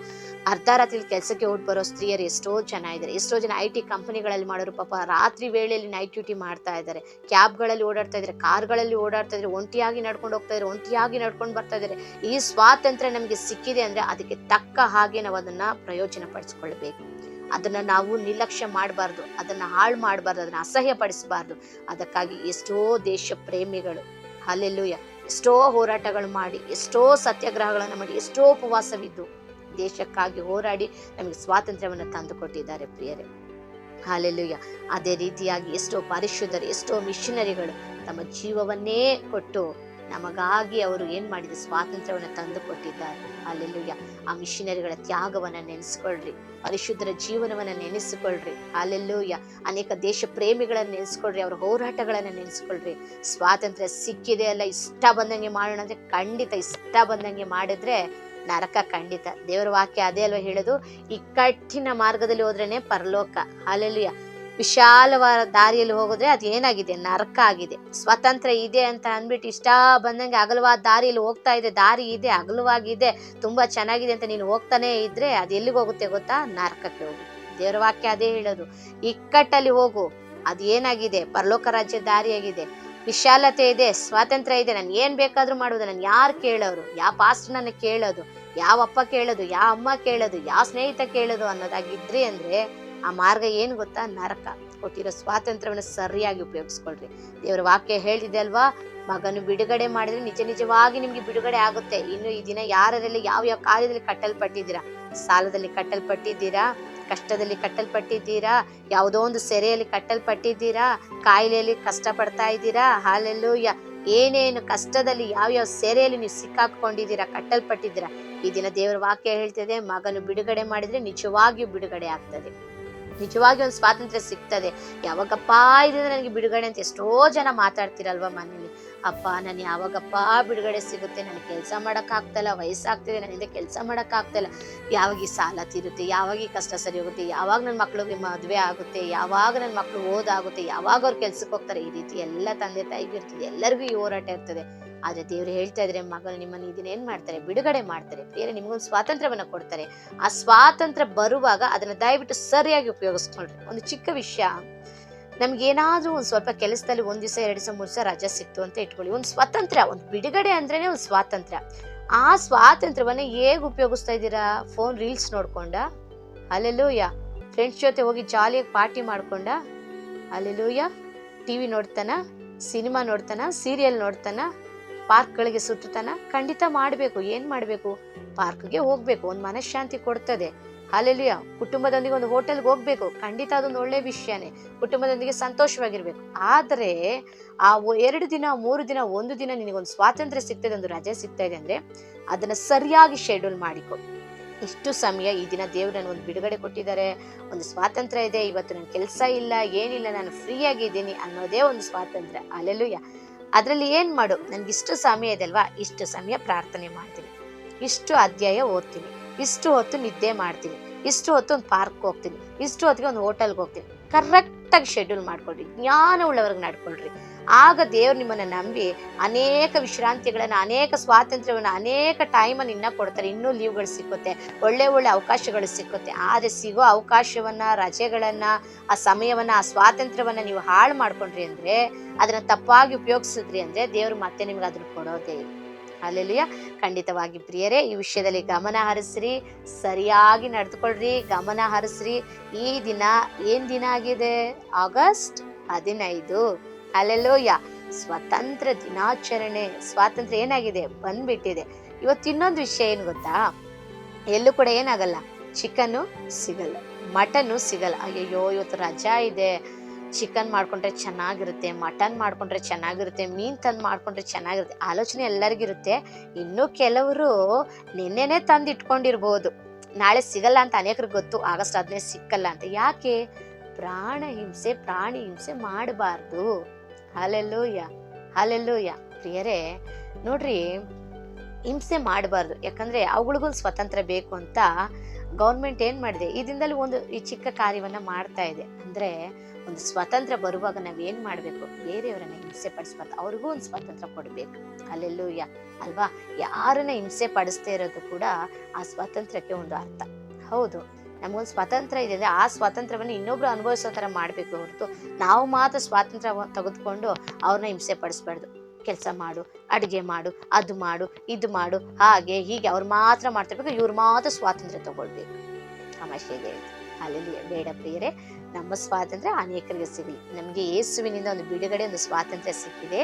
ಅರ್ಧ ರಾತ್ರಿ ಕೆಲ್ಸಕ್ಕೆ ಓಡ್ ಬರೋ ಸ್ತ್ರೀಯರು ಎಷ್ಟೋ ಜನ ಇದ್ದಾರೆ. ಎಷ್ಟೋ ಜನ IT ಕಂಪನಿಗಳಲ್ಲಿ ಮಾಡೋರು ಪಾಪ ರಾತ್ರಿ ವೇಳೆಯಲ್ಲಿ ನೈಟ್ ಡ್ಯೂಟಿ ಮಾಡ್ತಾ ಇದ್ದಾರೆ, ಕ್ಯಾಬ್ಗಳಲ್ಲಿ ಓಡಾಡ್ತಾ ಇದ್ದಾರೆ, ಕಾರ್ಗಳಲ್ಲಿ ಓಡಾಡ್ತಾ ಇದ್ದಾರೆ, ಒಂಟಿಯಾಗಿ ನಡ್ಕೊಂಡು ಹೋಗ್ತಾ ಇದ್ದಾರೆ, ಒಂಟಿಯಾಗಿ ನಡ್ಕೊಂಡು ಬರ್ತಾ ಇದ್ದಾರೆ. ಈ ಸ್ವಾತಂತ್ರ್ಯ ನಮಗೆ ಸಿಕ್ಕಿದೆ ಅಂದ್ರೆ ಅದಕ್ಕೆ ತಕ್ಕ ಹಾಗೆ ನಾವು ಅದನ್ನ ಪ್ರಯೋಜನ ಪಡಿಸ್ಕೊಳ್ಬೇಕು. ಅದನ್ನ ನಾವು ನಿರ್ಲಕ್ಷ್ಯ ಮಾಡಬಾರ್ದು, ಅದನ್ನ ಹಾಳು ಮಾಡಬಾರ್ದು, ಅದನ್ನ ಅಸಹ್ಯ ಪಡಿಸಬಾರ್ದು. ಅದಕ್ಕಾಗಿ ಎಷ್ಟೋ ದೇಶ ಪ್ರೇಮಿಗಳು ಹಲ್ಲೆಲೂಯ ಎಷ್ಟೋ ಹೋರಾಟಗಳು ಮಾಡಿ, ಎಷ್ಟೋ ಸತ್ಯಾಗ್ರಹಗಳನ್ನು ಮಾಡಿ, ಎಷ್ಟೋ ಉಪವಾಸವಿದ್ದು ದೇಶಕ್ಕಾಗಿ ಹೋರಾಡಿ ನಮಗೆ ಸ್ವಾತಂತ್ರ್ಯವನ್ನು ತಂದು ಕೊಟ್ಟಿದ್ದಾರೆ ಪ್ರಿಯರೇ. ಹಲ್ಲೆಲೂಯ. ಅದೇ ರೀತಿಯಾಗಿ ಎಷ್ಟೋ ಪರಿಶುದ್ಧರು, ಎಷ್ಟೋ ಮಿಷನರಿಗಳು ತಮ್ಮ ಜೀವವನ್ನೇ ಕೊಟ್ಟು ನಮಗಾಗಿ ಅವರು ಏನ್ ಮಾಡಿದ್ರು, ಸ್ವಾತಂತ್ರ್ಯವನ್ನು ತಂದು ಕೊಟ್ಟಿದ್ದಾರೆ. ಹಲ್ಲೆಲೂಯ. ಆ ಮಿಷನರಿಗಳ ತ್ಯಾಗವನ್ನ ನೆನೆಸ್ಕೊಳ್ರಿ, ಪರಿಶುದ್ಧರ ಜೀವನವನ್ನ ನೆನೆಸಿಕೊಳ್ಳ್ರಿ. ಹಲ್ಲೆಲೂಯ. ಅನೇಕ ದೇಶ ಪ್ರೇಮಿಗಳನ್ನ ನೆನೆಸ್ಕೊಳ್ರಿ, ಅವರ ಹೋರಾಟಗಳನ್ನ ನೆನೆಸ್ಕೊಳ್ರಿ. ಸ್ವಾತಂತ್ರ್ಯ ಸಿಕ್ಕಿದೆ ಅಲ್ಲ, ಇಷ್ಟ ಬಂದಂಗೆ ಮಾಡೋಣ ಅಂದ್ರೆ ಖಂಡಿತ ಇಷ್ಟ ಬಂದಂಗೆ ಮಾಡಿದ್ರೆ ನರಕ ಖಂಡಿತ. ದೇವರ ವಾಕ್ಯ ಅದೇ ಅಲ್ವಾ ಹೇಳೋದು, ಇಕ್ಕಟ್ಟಿನ ಮಾರ್ಗದಲ್ಲಿ ಹೋದ್ರೇನೆ ಪರಲೋಕ. ಹಲ್ಲೆಲೂಯ. ವಿಶಾಲವಾದ ದಾರಿಯಲ್ಲಿ ಹೋಗೋದ್ರೆ ಅದು ಏನಾಗಿದೆ, ನರಕ ಆಗಿದೆ. ಸ್ವಾತಂತ್ರ್ಯ ಇದೆ ಅಂತ ಅಂದ್ಬಿಟ್ಟು ಇಷ್ಟ ಬಂದಂಗೆ ಅಗಲವಾದ ದಾರಿಯಲ್ಲಿ ಹೋಗ್ತಾ ಇದೆ, ದಾರಿ ಇದೆ, ಅಗಲವಾಗಿದೆ, ತುಂಬಾ ಚೆನ್ನಾಗಿದೆ ಅಂತ ನೀನು ಹೋಗ್ತಾನೆ ಇದ್ರೆ ಅದು ಎಲ್ಲಿಗೆ ಹೋಗುತ್ತೆ ಗೊತ್ತಾ, ನರಕಕ್ಕೆ ಹೋಗುತ್ತೆ. ದೇವರ ವಾಕ್ಯ ಅದೇ ಹೇಳೋದು, ಇಕ್ಕಟ್ಟಲ್ಲಿ ಹೋಗು, ಅದು ಏನಾಗಿದೆ, ಪರಲೋಕ ರಾಜ್ಯ ದಾರಿಯಾಗಿದೆ. ವಿಶಾಲತೆ ಇದೆ, ಸ್ವಾತಂತ್ರ್ಯ ಇದೆ, ನಾನು ಏನ್ ಬೇಕಾದ್ರೂ ಮಾಡುವುದು, ನಾನು ಯಾರು ಕೇಳೋರು, ಯಾವ ಪಾಸ್ಟರ್ ನನ್ನ ಕೇಳೋದು, ಯಾವ ಅಪ್ಪ ಕೇಳೋದು, ಯಾವ ಅಮ್ಮ ಕೇಳೋದು, ಯಾವ ಸ್ನೇಹಿತ ಕೇಳೋದು ಅನ್ನೋದಾಗಿದ್ರಿ ಅಂದ್ರೆ ಆ ಮಾರ್ಗ ಏನ್ ಗೊತ್ತಾ, ನರಕ. ಕೊಟ್ಟಿರೋ ಸ್ವಾತಂತ್ರ್ಯವನ್ನು ಸರಿಯಾಗಿ ಉಪಯೋಗಿಸ್ಕೊಳ್ರಿ. ದೇವರ ವಾಕ್ಯ ಹೇಳಿದೆ ಅಲ್ವಾ, ಮಗನು ಬಿಡುಗಡೆ ಮಾಡಿದ್ರೆ ನಿಜವಾಗಿ ನಿಮ್ಗೆ ಬಿಡುಗಡೆ ಆಗುತ್ತೆ. ಇನ್ನು ಈ ದಿನ ಯಾರಲ್ಲಿ ಯಾವ ಕಾರ್ಯದಲ್ಲಿ ಕಟ್ಟಲ್ಪಟ್ಟಿದ್ದೀರಾ, ಸಾಲದಲ್ಲಿ ಕಟ್ಟಲ್ಪಟ್ಟಿದ್ದೀರಾ, ಕಷ್ಟದಲ್ಲಿ ಕಟ್ಟಲ್ಪಟ್ಟಿದ್ದೀರಾ, ಯಾವುದೋ ಒಂದು ಸೆರೆಯಲ್ಲಿ ಕಟ್ಟಲ್ಪಟ್ಟಿದ್ದೀರಾ, ಕಾಯಿಲೆಯಲ್ಲಿ ಕಷ್ಟ ಪಡ್ತಾ ಇದ್ದೀರಾ, ಹಲ್ಲೆಲೂಯ, ಏನೇನು ಕಷ್ಟದಲ್ಲಿ ಯಾವ್ಯಾವ ಸೆರೆಯಲ್ಲಿ ನೀವು ಸಿಕ್ಕಾಕೊಂಡಿದ್ದೀರಾ, ಕಟ್ಟಲ್ಪಟ್ಟಿದ್ದೀರಾ, ಈ ದಿನ ದೇವರ ವಾಕ್ಯ ಹೇಳ್ತಿದೆ, ಮಗನು ಬಿಡುಗಡೆ ಮಾಡಿದ್ರೆ ನಿಜವಾಗಿಯೂ ಬಿಡುಗಡೆ ಆಗ್ತದೆ, ನಿಜವಾಗಿ ಒಂದು ಸ್ವಾತಂತ್ರ್ಯ ಸಿಗ್ತದೆ. ಯಾವಾಗಪ್ಪ ಇದರಿಂದ ನನಗೆ ಬಿಡುಗಡೆ ಅಂತ ಎಷ್ಟೋ ಜನ ಮಾತಾಡ್ತಿರಲ್ವ ಮನೇಲಿ, ಅಪ್ಪ ನಾನು ಯಾವಾಗಪ್ಪ ಬಿಡುಗಡೆ ಸಿಗುತ್ತೆ, ನನಗೆ ಕೆಲಸ ಮಾಡೋಕ್ಕಾಗ್ತಲ್ಲ, ವಯಸ್ಸಾಗ್ತಿದೆ, ನನ್ನಿಂದ ಕೆಲಸ ಮಾಡೋಕ್ಕಾಗ್ತಲ್ಲ, ಯಾವಾಗ ಈ ಸಾಲ ತೀರುತ್ತೆ, ಯಾವಾಗ ಈ ಕಷ್ಟ ಸರಿ ಹೋಗುತ್ತೆ, ಯಾವಾಗ ನನ್ನ ಮಕ್ಳಿಗೆ ಮದುವೆ ಆಗುತ್ತೆ, ಯಾವಾಗ ನನ್ನ ಮಕ್ಳು ಓದಾಗುತ್ತೆ, ಯಾವಾಗ ಅವ್ರು ಕೆಲ್ಸಕ್ಕೆ ಹೋಗ್ತಾರೆ, ಈ ರೀತಿ ಎಲ್ಲ ತಂದೆ ತಾಯಿಗೂ ಇರ್ತದೆ, ಎಲ್ಲರಿಗೂ ಈ ಹೋರಾಟ ಇರ್ತದೆ. ಆದ್ರೆ ದೇವ್ರು ಹೇಳ್ತಾ ಇದ್ರೆ, ಮಗನು ನಿಮ್ಮನ್ನು ಇದನ್ನ ಏನ್ ಮಾಡ್ತಾರೆ, ಬಿಡುಗಡೆ ಮಾಡ್ತಾರೆ, ಬೇರೆ ನಿಮ್ಗೊಂದು ಸ್ವಾತಂತ್ರ್ಯವನ್ನ ಕೊಡ್ತಾರೆ. ಆ ಸ್ವಾತಂತ್ರ್ಯ ಬರುವಾಗ ಅದನ್ನ ದಯವಿಟ್ಟು ಸರಿಯಾಗಿ ಉಪಯೋಗಿಸ್ಕೊಳ್ರಿ. ಒಂದು ಚಿಕ್ಕ ವಿಷಯ, ನಮ್ಗೆ ಏನಾದ್ರೂ ಒಂದ್ ಸ್ವಲ್ಪ ಕೆಲಸದಲ್ಲಿ 1 ದಿವಸ 2 ದಿವಸ 3 ದಿವಸ ರಜೆ ಸಿಕ್ತು ಅಂತ ಇಟ್ಕೊಳ್ಳಿ, ಒಂದು ಸ್ವಾತಂತ್ರ್ಯ, ಒಂದು ಬಿಡುಗಡೆ ಅಂದ್ರೇನೆ ಒಂದು ಸ್ವಾತಂತ್ರ್ಯ. ಆ ಸ್ವಾತಂತ್ರ್ಯವನ್ನ ಹೇಗ್ ಉಪಯೋಗಿಸ್ತಾ ಇದ್ದೀರಾ, ಫೋನ್ ರೀಲ್ಸ್ ನೋಡ್ಕೊಂಡ, ಹಲ್ಲೆಲೂಯ, ಫ್ರೆಂಡ್ಸ್ ಜೊತೆ ಹೋಗಿ ಜಾಲಿಯಾಗಿ ಪಾರ್ಟಿ ಮಾಡ್ಕೊಂಡ, ಹಲ್ಲೆಲೂಯ, ಟಿವಿ ನೋಡ್ತಾನ, ಸಿನಿಮಾ ನೋಡ್ತಾನ, ಸೀರಿಯಲ್ ನೋಡ್ತಾನ, ಪಾರ್ಕ್ಗಳಿಗೆ ಸುತ್ತಾನ. ಖಂಡಿತ ಮಾಡ್ಬೇಕು. ಏನ್ ಮಾಡ್ಬೇಕು, ಪಾರ್ಕ್ಗೆ ಹೋಗ್ಬೇಕು, ಒಂದು ಮನಃಶಾಂತಿ ಕೊಡ್ತದೆ. ಹಲ್ಲೆಲೂಯ. ಕುಟುಂಬದೊಂದಿಗೆ ಒಂದು ಹೋಟೆಲ್ಗೆ ಹೋಗ್ಬೇಕು, ಖಂಡಿತ ಅದೊಂದು ಒಳ್ಳೆ ವಿಷಯನೇ, ಕುಟುಂಬದೊಂದಿಗೆ ಸಂತೋಷವಾಗಿರ್ಬೇಕು. ಆದ್ರೆ ಆ 2 ದಿನ 3 ದಿನ 1 ದಿನ ನಿನಗೊಂದು ಸ್ವಾತಂತ್ರ್ಯ ಸಿಗ್ತದೆ, ಒಂದು ರಜೆ ಸಿಗ್ತಾ ಇದೆ ಅಂದ್ರೆ ಅದನ್ನ ಸರಿಯಾಗಿ ಶೆಡ್ಯೂಲ್ ಮಾಡಿಕೊ. ಇಷ್ಟು ಸಮಯ ಈ ದಿನ ದೇವ್ರು ನನಗೊಂದು ಬಿಡುಗಡೆ ಕೊಟ್ಟಿದ್ದಾರೆ, ಒಂದು ಸ್ವಾತಂತ್ರ್ಯ ಇದೆ, ಇವತ್ತು ನನ್ನ ಕೆಲಸ ಇಲ್ಲ, ಏನಿಲ್ಲ, ನಾನು ಫ್ರೀ ಆಗಿದ್ದೀನಿ ಅನ್ನೋದೇ ಒಂದು ಸ್ವಾತಂತ್ರ್ಯ. ಹಲ್ಲೆಲೂಯ. ಅದರಲ್ಲಿ ಏನು ಮಾಡು, ನನಗಿಷ್ಟು ಸಮಯ ಇದೆ ಅಲ್ವಾ, ಇಷ್ಟು ಸಮಯ ಪ್ರಾರ್ಥನೆ ಮಾಡ್ತೀನಿ, ಇಷ್ಟು ಅಧ್ಯಾಯ ಓದ್ತೀನಿ, ಇಷ್ಟು ಹೊತ್ತು ನಿದ್ದೆ ಮಾಡ್ತೀನಿ, ಇಷ್ಟು ಹೊತ್ತು ಒಂದು ಪಾರ್ಕ್ ಹೋಗ್ತೀನಿ, ಇಷ್ಟು ಹೊತ್ತಿಗೆ ಒಂದು ಹೋಟೆಲ್ಗೆ ಹೋಗ್ತೀನಿ. ಕರೆಕ್ಟಾಗಿ ಶೆಡ್ಯೂಲ್ ಮಾಡ್ಕೊಳ್ರಿ, ಜ್ಞಾನ ಉಳ್ಳವ್ರಿಗೆ ನಡ್ಕೊಳ್ರಿ. ಆಗ ದೇವ್ರು ನಿಮ್ಮನ್ನು ನಂಬಿ ಅನೇಕ ವಿಶ್ರಾಂತಿಗಳನ್ನು, ಅನೇಕ ಸ್ವಾತಂತ್ರ್ಯವನ್ನು, ಅನೇಕ ಟೈಮನ್ನು ಇನ್ನೂ ಕೊಡ್ತಾರೆ. ಇನ್ನೂ ಲೀವ್ಗಳು ಸಿಕ್ಕುತ್ತೆ, ಒಳ್ಳೆ ಒಳ್ಳೆ ಅವಕಾಶಗಳು ಸಿಕ್ಕುತ್ತೆ. ಆದರೆ ಸಿಗೋ ಅವಕಾಶವನ್ನು, ರಜೆಗಳನ್ನು, ಆ ಸಮಯವನ್ನು, ಆ ಸ್ವಾತಂತ್ರ್ಯವನ್ನು ನೀವು ಹಾಳು ಮಾಡ್ಕೊಂಡ್ರಿ ಅಂದರೆ, ಅದನ್ನು ತಪ್ಪಾಗಿ ಉಪಯೋಗಿಸಿದ್ರಿ ಅಂದರೆ ದೇವರು ಮತ್ತೆ ನಿಮ್ಗೆ ಅದನ್ನು ಕೊಡೋದೇ ಇಲ್ಲ. ಹಲ್ಲೆಲೂಯಾ. ಖಂಡಿತವಾಗಿ ಪ್ರಿಯರೇ, ಈ ವಿಷಯದಲ್ಲಿ ಗಮನ ಹರಿಸ್ರಿ, ಸರಿಯಾಗಿ ನಡೆದುಕೊಳ್ರಿ, ಗಮನ ಹರಿಸ್ರಿ. ಈ ದಿನ ಏನ್ ದಿನ ಆಗಿದೆ? ಆಗಸ್ಟ್ 15. ಹಲ್ಲೆಲೂಯಾ. ಸ್ವತಂತ್ರ ದಿನಾಚರಣೆ. ಸ್ವಾತಂತ್ರ್ಯ ಏನಾಗಿದೆ? ಬಂದ್ಬಿಟ್ಟಿದೆ. ಇವತ್ತು ಇನ್ನೊಂದು ವಿಷಯ ಏನು ಗೊತ್ತಾ? ಎಲ್ಲೂ ಕೂಡ ಏನಾಗಲ್ಲ, ಚಿಕನ್ನು ಸಿಗಲ್ಲ, ಮಟನ್ನು ಸಿಗಲ್ಲ. ಅಯ್ಯಯ್ಯೋ ಇವತ್ತು ರಜಾ ಇದೆ, ಚಿಕನ್ ಮಾಡ್ಕೊಂಡ್ರೆ ಚೆನ್ನಾಗಿರುತ್ತೆ, ಮಟನ್ ಮಾಡ್ಕೊಂಡ್ರೆ ಚೆನ್ನಾಗಿರುತ್ತೆ, ಮೀನು ತಂದು ಮಾಡ್ಕೊಂಡ್ರೆ ಚೆನ್ನಾಗಿರುತ್ತೆ, ಆಲೋಚನೆ ಎಲ್ಲರಿಗಿರುತ್ತೆ. ಇನ್ನು ಕೆಲವರು ನಿನ್ನೆನೆ ತಂದು ಇಟ್ಕೊಂಡಿರ್ಬೋದು, ನಾಳೆ ಸಿಗಲ್ಲ ಅಂತ ಅನೇಕರಿಗೆ ಗೊತ್ತು, ಆಗಸ್ಟ್ 15 ಸಿಕ್ಕಲ್ಲ ಅಂತ. ಯಾಕೆ? ಪ್ರಾಣಿ ಹಿಂಸೆ ಮಾಡಬಾರ್ದು. Hallelujah, hallelujah. ಪ್ರಿಯರೇ ನೋಡ್ರಿ, ಹಿಂಸೆ ಮಾಡಬಾರ್ದು. ಯಾಕಂದ್ರೆ ಅವುಗಳಿಗೊಂದು ಸ್ವತಂತ್ರ ಬೇಕು ಅಂತ ಗೌರ್ಮೆಂಟ್ ಏನ್ ಮಾಡಿದೆ, ಈ ದಿನದಲ್ಲಿ ಈ ಚಿಕ್ಕ ಕಾರ್ಯವನ್ನ ಮಾಡ್ತಾ ಇದೆ. ಅಂದ್ರೆ ಒಂದು ಸ್ವತಂತ್ರ ಬರುವಾಗ ನಾವೇನ್ ಮಾಡ್ಬೇಕು? ಬೇರೆಯವರನ್ನ ಹಿಂಸೆ ಪಡಿಸ್ಬಾರ್ದು, ಅವ್ರಿಗೂ ಒಂದು ಸ್ವತಂತ್ರ ಕೊಡ್ಬೇಕು. ಹಲ್ಲೆಲೂಯಾ ಅಲ್ವಾ? ಯಾರನ್ನ ಹಿಂಸೆ ಪಡಿಸ್ತಾ ಇರೋದು ಕೂಡ ಆ ಸ್ವಾತಂತ್ರ್ಯಕ್ಕೆ ಒಂದು ಅರ್ಥ. ಹೌದು, ನಮಗೊಂದು ಸ್ವಾತಂತ್ರ್ಯ ಇದೆ ಅಂದ್ರೆ ಆ ಸ್ವಾತಂತ್ರ್ಯವನ್ನು ಇನ್ನೊಬ್ರು ಅನುಭವಿಸೋ ತರ ಮಾಡ್ಬೇಕು ಹೊರತು ನಾವು ಮಾತ್ರ ಸ್ವಾತಂತ್ರ್ಯ ತೆಗೆದುಕೊಂಡು ಅವ್ರನ್ನ ಹಿಂಸೆ ಪಡಿಸ್ಬಾರ್ದು. ಕೆಲಸ ಮಾಡು, ಅಡುಗೆ ಮಾಡು, ಅದು ಮಾಡು, ಇದು ಮಾಡು, ಹಾಗೆ ಹೀಗೆ ಅವ್ರು ಮಾತ್ರ ಮಾಡ್ತಿರ್ಬೇಕು, ಇವ್ರು ಮಾತ್ರ ಸ್ವಾತಂತ್ರ್ಯ ತಗೊಳ್ಬೇಕು. ತಮಾಷೆಗೆ ಅಲ್ಲಿ ಬೇಡ ಪ್ರಿಯರೇ. ನಮ್ಮ ಸ್ವಾತಂತ್ರ್ಯ ಅನೇಕರಿಗೆ ಸಿಗಲಿ. ನಮಗೆ ಯೇಸುವಿನಿಂದ ಒಂದು ಬಿಡುಗಡೆ, ಒಂದು ಸ್ವಾತಂತ್ರ್ಯ ಸಿಕ್ಕಿದೆ.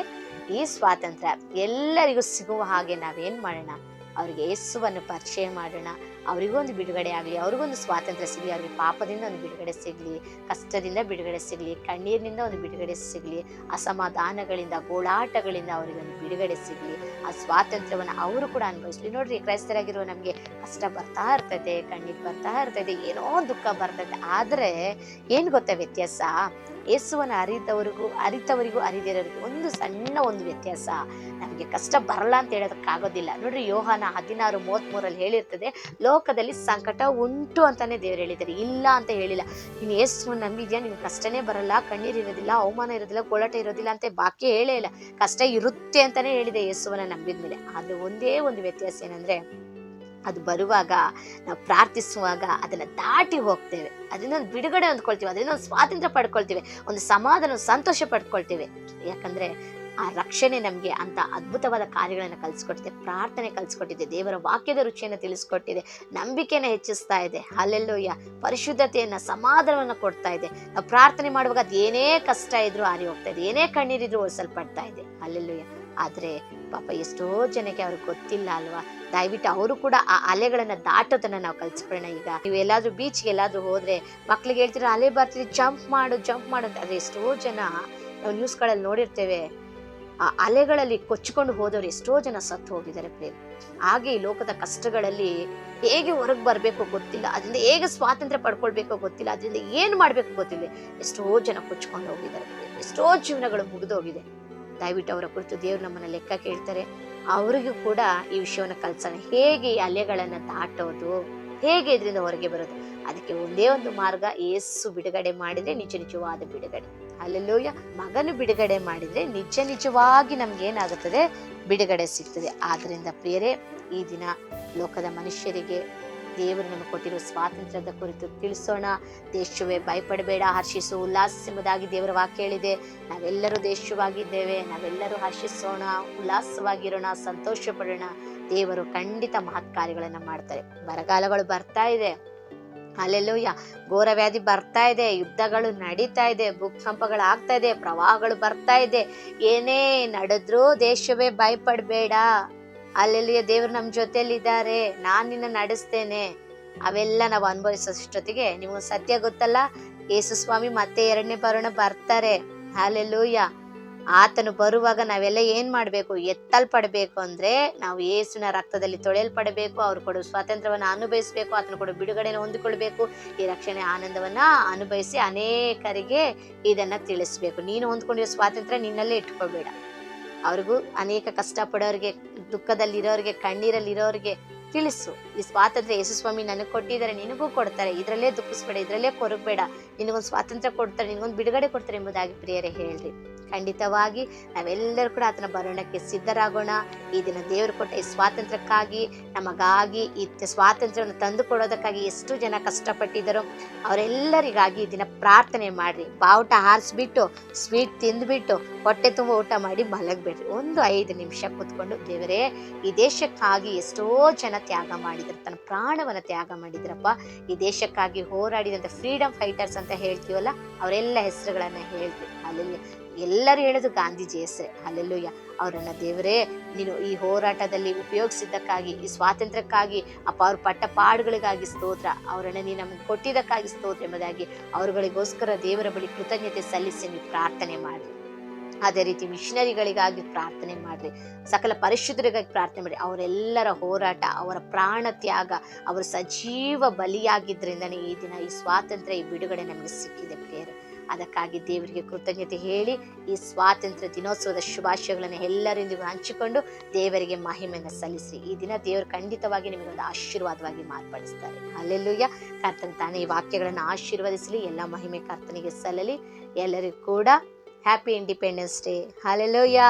ಈ ಸ್ವಾತಂತ್ರ್ಯ ಎಲ್ಲರಿಗೂ ಸಿಗುವ ಹಾಗೆ ನಾವೇನ್ ಮಾಡೋಣ? ಅವ್ರಿಗೆ ಯೇಸುವನ್ನು ಪರಿಚಯ ಮಾಡೋಣ. ಅವರಿಗೂ ಒಂದು ಬಿಡುಗಡೆ ಆಗಲಿ, ಅವ್ರಿಗೊಂದು ಸ್ವಾತಂತ್ರ್ಯ ಸಿಗಲಿ, ಅವ್ರಿಗೆ ಪಾಪದಿಂದ ಒಂದು ಬಿಡುಗಡೆ ಸಿಗಲಿ, ಕಷ್ಟದಿಂದ ಬಿಡುಗಡೆ ಸಿಗಲಿ, ಕಣ್ಣೀರಿನಿಂದ ಒಂದು ಬಿಡುಗಡೆ ಸಿಗಲಿ, ಅಸಮಾಧಾನಗಳಿಂದ, ಗೋಳಾಟಗಳಿಂದ ಅವರಿಗೆ ಒಂದು ಬಿಡುಗಡೆ ಸಿಗಲಿ. ಆ ಸ್ವಾತಂತ್ರ್ಯವನ್ನು ಅವರು ಕೂಡ ಅನುಭವಿಸ್ಲಿ. ನೋಡ್ರಿ, ಕ್ರೈಸ್ತರಾಗಿರುವ ನಮಗೆ ಕಷ್ಟ ಬರ್ತಾ ಇರ್ತದೆ, ಕಣ್ಣೀರು ಬರ್ತಾ ಇರ್ತದೆ, ಏನೋ ದುಃಖ ಬರ್ತದೆ. ಆದರೆ ಏನು ಗೊತ್ತಾ ವ್ಯತ್ಯಾಸ? ಯೇಸುವನ್ನು ಅರಿತವರಿಗೂ ಅರಿದಿರೋರಿಗೂ ಒಂದು ವ್ಯತ್ಯಾಸ. ನಮಗೆ ಕಷ್ಟ ಬರಲ್ಲ ಅಂತ ಹೇಳೋದಕ್ಕಾಗೋದಿಲ್ಲ. ನೋಡ್ರಿ, ಯೋಹಾನ 16:33 ಹೇಳಿರ್ತದೆ, ಲೋಕದಲ್ಲಿ ಸಂಕಟ ಉಂಟು ಅಂತಾನೆ ದೇವ್ರು ಹೇಳಿದ್ದಾರೆ, ಇಲ್ಲ ಅಂತ ಹೇಳಿಲ್ಲ. ನೀನು ಯೇಸುವನ್ನು ನಂಬಿದ್ಯಾ, ನಿಮ್ಗೆ ಕಷ್ಟನೇ ಬರಲ್ಲ, ಕಣ್ಣೀರು ಇರೋದಿಲ್ಲ, ಅವಮಾನ ಇರೋದಿಲ್ಲ, ಗೋಳಾಟ ಇರೋದಿಲ್ಲ ಅಂತ ಬಾಕಿ ಹೇಳೇ ಇಲ್ಲ. ಕಷ್ಟ ಇರುತ್ತೆ ಅಂತಾನೆ ಹೇಳಿದೆ ಯೇಸುವನ್ನು ನಂಬಿದ್ಮೇಲೆ. ಅದು ಒಂದೇ ಒಂದು ವ್ಯತ್ಯಾಸ ಏನಂದ್ರೆ, ಅದು ಬರುವಾಗ ನಾವು ಪ್ರಾರ್ಥಿಸುವಾಗ ಅದನ್ನ ದಾಟಿ ಹೋಗ್ತೇವೆ, ಅದರಿಂದ ಒಂದು ಬಿಡುಗಡೆ ಹೊಂದ್ಕೊಳ್ತೀವಿ, ಅದರಿಂದ ಒಂದು ಸ್ವಾತಂತ್ರ್ಯ ಪಡ್ಕೊಳ್ತೀವಿ, ಒಂದು ಸಮಾಧಾನ, ಸಂತೋಷ ಪಡ್ಕೊಳ್ತೀವಿ. ಯಾಕಂದ್ರೆ ಆ ರಕ್ಷಣೆ ನಮಗೆ ಅಂತ ಅದ್ಭುತವಾದ ಕಾರ್ಯಗಳನ್ನು ಕಲಿಸ್ಕೊಟ್ಟಿದೆ, ಪ್ರಾರ್ಥನೆ ಕಲಿಸ್ಕೊಟ್ಟಿದೆ, ದೇವರ ವಾಕ್ಯದ ರುಚಿಯನ್ನು ತಿಳಿಸ್ಕೊಟ್ಟಿದೆ, ನಂಬಿಕೆಯನ್ನು ಹೆಚ್ಚಿಸ್ತಾ ಇದೆ. ಹಲ್ಲೆಲೂಯಾ. ಪರಿಶುದ್ಧತೆಯನ್ನ, ಸಮಾಧಾನವನ್ನು ಕೊಡ್ತಾ ಇದೆ. ನಾವು ಪ್ರಾರ್ಥನೆ ಮಾಡುವಾಗ ಅದು ಏನೇ ಕಷ್ಟ ಇದ್ರೂ ಹಾರಿ ಹೋಗ್ತಾ ಇದೆ, ಏನೇ ಕಣ್ಣೀರಿದ್ರು ಓಡಿಸಲ್ಪಡ್ತಾ ಇದೆ. ಹಲ್ಲೆಲೂಯಾ. ಆದ್ರೆ ಪಾಪ ಎಷ್ಟೋ ಜನಕ್ಕೆ ಅವ್ರಿಗೆ ಗೊತ್ತಿಲ್ಲ ಅಲ್ವಾ? ದಯವಿಟ್ಟು ಅವರು ಕೂಡ ಆ ಅಲೆಗಳನ್ನ ದಾಟೋದನ್ನ ನಾವು ಕಲ್ಸ್ಕೊಳ್ಳೋಣ. ಈಗ ನೀವು ಎಲ್ಲಾದ್ರೂ ಬೀಚ್ಗೆ ಎಲ್ಲಾದ್ರೂ ಹೋದ್ರೆ ಮಕ್ಳಿಗೆ ಹೇಳ್ತೀರ, ಅಲೆ ಬರ್ತೀರಿ, ಜಂಪ್ ಮಾಡು ಅಂತ. ಆದ್ರೆ ಎಷ್ಟೋ ಜನ ನಾವು ನ್ಯೂಸ್ಗಳಲ್ಲಿ ನೋಡಿರ್ತೇವೆ, ಆ ಅಲೆಗಳಲ್ಲಿ ಕೊಚ್ಚಿಕೊಂಡು ಹೋದವ್ರು ಎಷ್ಟೋ ಜನ ಸತ್ತು ಹೋಗಿದ್ದಾರೆ ಪ್ರೇಮ್. ಹಾಗೆ ಈ ಲೋಕದ ಕಷ್ಟಗಳಲ್ಲಿ ಹೇಗೆ ಹೊರಗೆ ಬರಬೇಕು ಗೊತ್ತಿಲ್ಲ, ಅದರಿಂದ ಹೇಗೆ ಸ್ವಾತಂತ್ರ್ಯ ಪಡ್ಕೊಳ್ಬೇಕೋ ಗೊತ್ತಿಲ್ಲ, ಅದರಿಂದ ಏನ್ ಮಾಡ್ಬೇಕು ಗೊತ್ತಿಲ್ಲ, ಎಷ್ಟೋ ಜನ ಕೊಚ್ಕೊಂಡು ಹೋಗಿದ್ದಾರೆ, ಎಷ್ಟೋ ಜೀವನಗಳು ಮುಗಿದೋಗಿದೆ. ದಯವಿಟ್ಟು ಅವರ ಕುರಿತು ದೇವ್ರು ನಮ್ಮನ್ನ ಲೆಕ್ಕ ಕೇಳ್ತಾರೆ. ಅವರಿಗೂ ಕೂಡ ಈ ವಿಷಯವನ್ನು ಕಲ್ಸೋಣ, ಹೇಗೆ ಈ ಅಲೆಗಳನ್ನ ದಾಟೋದು, ಹೇಗೆ ಇದರಿಂದ ಹೊರಗೆ ಬರೋದು. ಅದಕ್ಕೆ ಒಂದೇ ಒಂದು ಮಾರ್ಗ, ಯೇಸು ಬಿಡುಗಡೆ ಮಾಡಿದ್ರೆ ನಿಜವಾದ ಬಿಡುಗಡೆ. ಹಲ್ಲೆಲೂಯಾ. ಮಗನು ಬಿಡುಗಡೆ ಮಾಡಿದ್ರೆ ನಿಜವಾಗಿ ನಮ್ಗೆ ಏನಾಗುತ್ತದೆ? ಬಿಡುಗಡೆ ಸಿಗ್ತದೆ. ಆದ್ರಿಂದ ಪ್ರಿಯರೇ, ಈ ದಿನ ಲೋಕದ ಮನುಷ್ಯರಿಗೆ ದೇವರು ನಮಗೆ ಕೊಟ್ಟಿರುವ ಸ್ವಾತಂತ್ರ್ಯದ ಕುರಿತು ತಿಳಿಸೋಣ. ದೇಶವೇ ಭಯಪಡಬೇಡ, ಹರ್ಷಿಸು, ಉಲ್ಲಾಸೆಂಬುದಾಗಿ ದೇವರ ವಾಕ್ಯ ಹೇಳಿದೆ. ನಾವೆಲ್ಲರೂ ದೇಶವಾಗಿದ್ದೇವೆ, ನಾವೆಲ್ಲರೂ ಹರ್ಷಿಸೋಣ, ಉಲ್ಲಾಸವಾಗಿರೋಣ, ಸಂತೋಷ ಪಡೋಣ. ದೇವರು ಖಂಡಿತ ಮಹತ್ ಕಾರ್ಯಗಳನ್ನ ಮಾಡ್ತಾರೆ. ಬರಗಾಲಗಳು ಬರ್ತಾ ಇದೆ, ಹಲ್ಲೆಲೂಯಾ. ಘೋರ ವ್ಯಾಧಿ ಬರ್ತಾ ಇದೆ, ಯುದ್ಧಗಳು ನಡೀತಾ ಇದೆ, ಭೂಕಂಪಗಳು ಆಗ್ತಾ ಇದೆ, ಪ್ರವಾಹಗಳು ಬರ್ತಾ ಇದೆ. ಏನೇ ನಡೆದ್ರೂ ದೇಶವೇ ಭಯಪಡಬೇಡ. ಹಲ್ಲೆಲೂಯಾ. ದೇವರು ನಮ್ಮ ಜೊತೆಲಿದ್ದಾರೆ, ನಾನ್ ನಿನ್ನ ನಡೆಸ್ತೇನೆ. ಅವೆಲ್ಲ ನಾವು ಅನುಭವಿಸೋಷ್ಟೊತ್ತಿಗೆ ನಿಮ್ಗೆ ಸತ್ಯ ಗೊತ್ತಲ್ಲ, ಯೇಸು ಸ್ವಾಮಿ ಮತ್ತೆ 2ನೇ ಬರೋಣ ಬರ್ತಾರೆ. ಹಲ್ಲೆಲೂಯಾ. ಆತನು ಬರುವಾಗ ನಾವೆಲ್ಲ ಏನ್ ಮಾಡ್ಬೇಕು? ಎತ್ತಲ್ಪಡಬೇಕು. ಅಂದ್ರೆ ನಾವು ಯೇಸುವಿನ ರಕ್ತದಲ್ಲಿ ತೊಳೆಯಲ್ಪಡಬೇಕು, ಅವ್ರು ಕೊಡುವ ಸ್ವಾತಂತ್ರ್ಯವನ್ನ ಅನುಭವಿಸ್ಬೇಕು, ಆತನು ಕೊಡುವ ಬಿಡುಗಡೆಯನ್ನು ಹೊಂದಿಕೊಳ್ಬೇಕು, ಈ ರಕ್ಷಣೆ ಆನಂದವನ್ನ ಅನುಭವಿಸಿ ಅನೇಕರಿಗೆ ಇದನ್ನ ತಿಳಿಸ್ಬೇಕು. ನೀನು ಹೊಂದ್ಕೊಂಡಿರೋ ಸ್ವಾತಂತ್ರ್ಯ ನಿನ್ನಲ್ಲೇ ಇಟ್ಕೊಳ್ಬೇಡ. ಅವ್ರಿಗೂ ಅನೇಕ ಕಷ್ಟಪಡೋರಿಗೆ, ದುಃಖದಲ್ಲಿರೋರಿಗೆ, ಕಣ್ಣೀರಲ್ಲಿರೋರಿಗೆ ತಿಳಿಸು. ಈ ಸ್ವಾತಂತ್ರ್ಯ ಯೇಸು ಸ್ವಾಮಿ ನನಗೆ ಕೊಟ್ಟಿದ್ದಾರೆ, ನಿನಗೂ ಕೊಡ್ತಾರೆ, ಇದರಲ್ಲೇ ದುಃಖಿಸ್ಬೇಡ, ಇದರಲ್ಲೇ ಕೊರಗಬೇಡ, ನಿನಗೊಂದು ಸ್ವಾತಂತ್ರ್ಯ ಕೊಡ್ತಾರೆ, ನಿನಗೊಂದು ಬಿಡುಗಡೆ ಕೊಡ್ತಾರೆ ಎಂಬುದಾಗಿ ಪ್ರಿಯರೇ ಹೇಳ್ರಿ. ಖಂಡಿತವಾಗಿ ನಾವೆಲ್ಲರೂ ಕೂಡ ಆತನ ಬರೋಣಕ್ಕೆ ಸಿದ್ಧರಾಗೋಣ. ಈ ದಿನ ದೇವರು ಕೊಟ್ಟ ಈ ಸ್ವಾತಂತ್ರ್ಯಕ್ಕಾಗಿ, ನಮಗಾಗಿ ಈ ಸ್ವಾತಂತ್ರ್ಯವನ್ನು ತಂದು ಕೊಡೋದಕ್ಕಾಗಿ ಎಷ್ಟು ಜನ ಕಷ್ಟಪಟ್ಟಿದ್ದಾರೋ ಅವರೆಲ್ಲರಿಗಾಗಿ ಈ ದಿನ ಪ್ರಾರ್ಥನೆ ಮಾಡ್ರಿ. ಬಾವುಟ ಹಾರಿಸ್ಬಿಟ್ಟು, ಸ್ವೀಟ್ ತಿಂದ್ಬಿಟ್ಟು, ಹೊಟ್ಟೆ ತುಂಬ ಊಟ ಮಾಡಿ ಮಲಗಬೇಡ್ರಿ. ಒಂದು 5 ನಿಮಿಷ ಕೂತ್ಕೊಂಡು, ದೇವರೇ, ಈ ದೇಶಕ್ಕಾಗಿ ಎಷ್ಟೋ ಜನ ತ್ಯಾಗ ಮಾಡಿದ್ರು, ತನ್ನ ಪ್ರಾಣವನ್ನು ತ್ಯಾಗ ಮಾಡಿದ್ರಪ್ಪ. ಈ ದೇಶಕ್ಕಾಗಿ ಹೋರಾಡಿದಂಥ ಫ್ರೀಡಮ್ ಫೈಟರ್ಸ್ ಅಂತ ಹೇಳ್ತೀವಲ್ಲ, ಅವರೆಲ್ಲ ಹೆಸರುಗಳನ್ನ ಹೇಳ್ರಿ. ಅಲ್ಲಿ ಎಲ್ಲರೂ ಹೇಳೋದು ಗಾಂಧೀಜಿ ಹೆಸರೇ. ಅಲ್ಲೆಲ್ಲೂಯ್ಯ. ಅವರನ್ನ ದೇವರೇ ನೀನು ಈ ಹೋರಾಟದಲ್ಲಿ ಉಪಯೋಗಿಸಿದ್ದಕ್ಕಾಗಿ, ಈ ಸ್ವಾತಂತ್ರ್ಯಕ್ಕಾಗಿ ಅಪ್ಪ, ಅವ್ರ ಪಟ್ಟ ಪಾಡುಗಳಿಗಾಗಿ ಸ್ತೋತ್ರ. ಅವರನ್ನ ನೀನು ನಮಗೆ ಕೊಟ್ಟಿದ್ದಕ್ಕಾಗಿ ಸ್ತೋತ್ರ ಎಂಬುದಾಗಿ ಅವರುಗಳಿಗೋಸ್ಕರ ದೇವರ ಬಳಿ ಕೃತಜ್ಞತೆ ಸಲ್ಲಿಸಿ ನೀವು ಪ್ರಾರ್ಥನೆ ಮಾಡಿ. ಅದೇ ರೀತಿ ಮಿಷನರಿಗಳಿಗಾಗಿ ಪ್ರಾರ್ಥನೆ ಮಾಡ್ರಿ, ಸಕಲ ಪರಿಶುದ್ಧರಿಗಾಗಿ ಪ್ರಾರ್ಥನೆ ಮಾಡಿ. ಅವರೆಲ್ಲರ ಹೋರಾಟ, ಅವರ ಪ್ರಾಣ ತ್ಯಾಗ, ಅವರು ಸಜೀವ ಬಲಿಯಾಗಿದ್ದರಿಂದನೇ ಈ ದಿನ ಈ ಸ್ವಾತಂತ್ರ್ಯ, ಈ ಬಿಡುಗಡೆ ನಮಗೆ ಸಿಕ್ಕಿದೆ ಪ್ರಿಯರೇ. ಅದಕ್ಕಾಗಿ ದೇವರಿಗೆ ಕೃತಜ್ಞತೆ ಹೇಳಿ ಈ ಸ್ವಾತಂತ್ರ್ಯ ದಿನೋತ್ಸವದ ಶುಭಾಶಯಗಳನ್ನು ಎಲ್ಲರಿಂದಿಗೂ ಹಂಚಿಕೊಂಡು ದೇವರಿಗೆ ಮಹಿಮೆಯನ್ನು ಸಲ್ಲಿಸಿ. ಈ ದಿನ ದೇವರು ಖಂಡಿತವಾಗಿ ನಿಮಗೆ ಒಂದು ಆಶೀರ್ವಾದವಾಗಿ ಮಾರ್ಪಡಿಸ್ತಾರೆ. ಹಲ್ಲೆಲೂಯ್ಯ. ಕರ್ತನ ತಾನೇ ಈ ವಾಕ್ಯಗಳನ್ನು ಆಶೀರ್ವದಿಸಲಿ. ಎಲ್ಲ ಮಹಿಮೆ ಕರ್ತನಿಗೆ ಸಲ್ಲಲಿ. ಎಲ್ಲರಿಗೂ ಕೂಡ ಹ್ಯಾಪಿ ಇಂಡಿಪೆಂಡೆನ್ಸ್ ಡೇ. ಹಲ್ಲೆಲೂಯ್ಯ.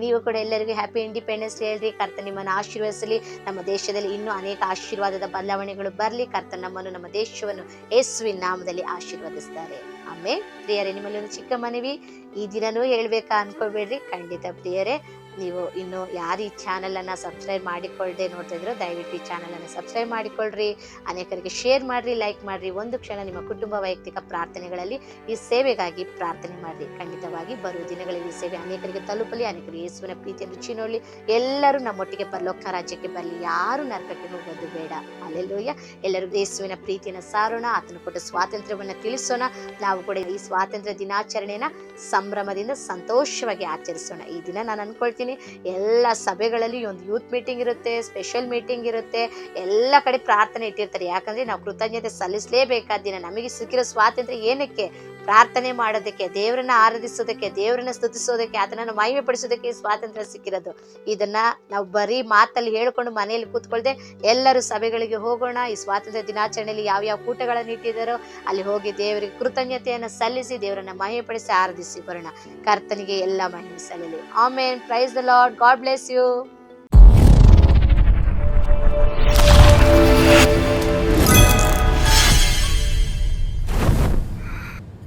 ನೀವು ಕೂಡ ಎಲ್ಲರಿಗೂ ಹ್ಯಾಪಿ ಇಂಡಿಪೆಂಡೆನ್ಸ್ ಡೇ ಹೇಳ್ರಿ. ಕರ್ತನ ನಿಮ್ಮನ್ನು ಆಶೀರ್ವದಿಸಲಿ. ನಮ್ಮ ದೇಶದಲ್ಲಿ ಇನ್ನೂ ಅನೇಕ ಆಶೀರ್ವಾದದ ಬದಲಾವಣೆಗಳು ಬರಲಿ. ಕರ್ತನ ನಮ್ಮನ್ನು, ನಮ್ಮ ದೇಶವನ್ನು ಯೇಸುವಿನ ನಾಮದಲ್ಲಿ ಆಶೀರ್ವದಿಸ್ತಾರೆ. ಆಮೇಲೆ ಪ್ರಿಯರೇ, ನಿಮ್ಮಲ್ಲಿ ಒಂದು ಚಿಕ್ಕ ಮನವಿ, ಈ ದಿನನೂ ಹೇಳ್ಬೇಕಾ ಅನ್ಕೊಳ್ಬೇಡ್ರಿ. ಖಂಡಿತ ಪ್ರಿಯರೇ, ನೀವು ಇನ್ನು ಯಾರು ಈ ಚಾನಲನ್ನು ಸಬ್ಸ್ಕ್ರೈಬ್ ಮಾಡಿಕೊಳ್ಳದೆ ನೋಡ್ತಾ ಇದ್ರೋ ದಯವಿಟ್ಟು ಈ ಚಾನಲನ್ನು ಸಬ್ಸ್ಕ್ರೈಬ್ ಮಾಡಿಕೊಳ್ಳ್ರಿ. ಅನೇಕರಿಗೆ ಶೇರ್ ಮಾಡಿರಿ, ಲೈಕ್ ಮಾಡಿರಿ. ಒಂದು ಕ್ಷಣ ನಿಮ್ಮ ಕುಟುಂಬ ವೈಯಕ್ತಿಕ ಪ್ರಾರ್ಥನೆಗಳಲ್ಲಿ ಈ ಸೇವೆಗಾಗಿ ಪ್ರಾರ್ಥನೆ ಮಾಡಿರಿ. ಖಂಡಿತವಾಗಿ ಬರುವ ದಿನಗಳಲ್ಲಿ ಈ ಸೇವೆ ಅನೇಕರಿಗೆ ತಲುಪಲಿ, ಅನೇಕರಿಗೆ ಯೇಸುವಿನ ಪ್ರೀತಿಯ ರುಚಿ ನೋಡಲಿ. ಎಲ್ಲರೂ ನಮ್ಮೊಟ್ಟಿಗೆ ಪರಲೋಕ ರಾಜ್ಯಕ್ಕೆ ಬರಲಿ. ಯಾರು ನರಕಕ್ಕೆ ಹೋಗೋದು ಬೇಡ. ಹಲ್ಲೆಲೂಯ್ಯ. ಎಲ್ಲರೂ ಯೇಸುವಿನ ಪ್ರೀತಿಯನ್ನು ಸಾರೋಣ, ಆತನು ಕೊಟ್ಟ ಸ್ವಾತಂತ್ರ್ಯವನ್ನು ತಿಳಿಸೋಣ. ನಾವು ಕೂಡ ಈ ಸ್ವಾತಂತ್ರ್ಯ ದಿನಾಚರಣೆನ ಸಂಭ್ರಮದಿಂದ ಸಂತೋಷವಾಗಿ ಆಚರಿಸೋಣ. ಈ ದಿನ ನಾನು ಅನ್ಕೊಳ್ತೀನಿ, ಎಲ್ಲ ಸಭೆಗಳಲ್ಲಿ ಒಂದು ಯೂತ್ ಮೀಟಿಂಗ್ ಇರುತ್ತೆ, ಸ್ಪೆಷಲ್ ಮೀಟಿಂಗ್ ಇರುತ್ತೆ, ಎಲ್ಲ ಕಡೆ ಪ್ರಾರ್ಥನೆ ಇಟ್ಟಿರ್ತಾರೆ. ಯಾಕಂದ್ರೆ ನಾವು ಕೃತಜ್ಞತೆ ಸಲ್ಲಿಸಲೇಬೇಕಾದ ದಿನ. ನಮಗೆ ಸಿಕ್ಕಿರೋ ಸ್ವಾತಂತ್ರ್ಯ ಏನಕ್ಕೆ? ಪ್ರಾರ್ಥನೆ ಮಾಡೋದಕ್ಕೆ, ದೇವರನ್ನ ಆರಾಧಿಸೋದಕ್ಕೆ, ದೇವರನ್ನ ಸ್ತುತಿಸೋದಕ್ಕೆ, ಆತನನ್ನು ಮಹಿಮೆ ಪಡಿಸೋದಕ್ಕೆ ಸ್ವಾತಂತ್ರ್ಯ ಸಿಕ್ಕಿರೋದು. ಇದನ್ನ ನಾವು ಬರೀ ಮಾತಲ್ಲಿ ಹೇಳ್ಕೊಂಡು ಮನೆಯಲ್ಲಿ ಕೂತ್ಕೊಳ್ದೆ ಎಲ್ಲರೂ ಸಭೆಗಳಿಗೆ ಹೋಗೋಣ. ಈ ಸ್ವಾತಂತ್ರ್ಯ ದಿನಾಚರಣೆಯಲ್ಲಿ ಯಾವ ಕೂಟಗಳನ್ನು ಇಟ್ಟಿದ್ದಾರೋ ಅಲ್ಲಿ ಹೋಗಿ ದೇವರಿಗೆ ಕೃತಜ್ಞತೆಯನ್ನು ಸಲ್ಲಿಸಿ ದೇವರನ್ನ ಮಹಿಮೆ ಪಡಿಸಿ ಆರಾಧಿಸಿ ಬರೋಣ. ಕರ್ತನಿಗೆ ಎಲ್ಲ ಮಹಿಮೆ ಸಲ್ಲಲಿ. Amen. Praise the lord. God bless you.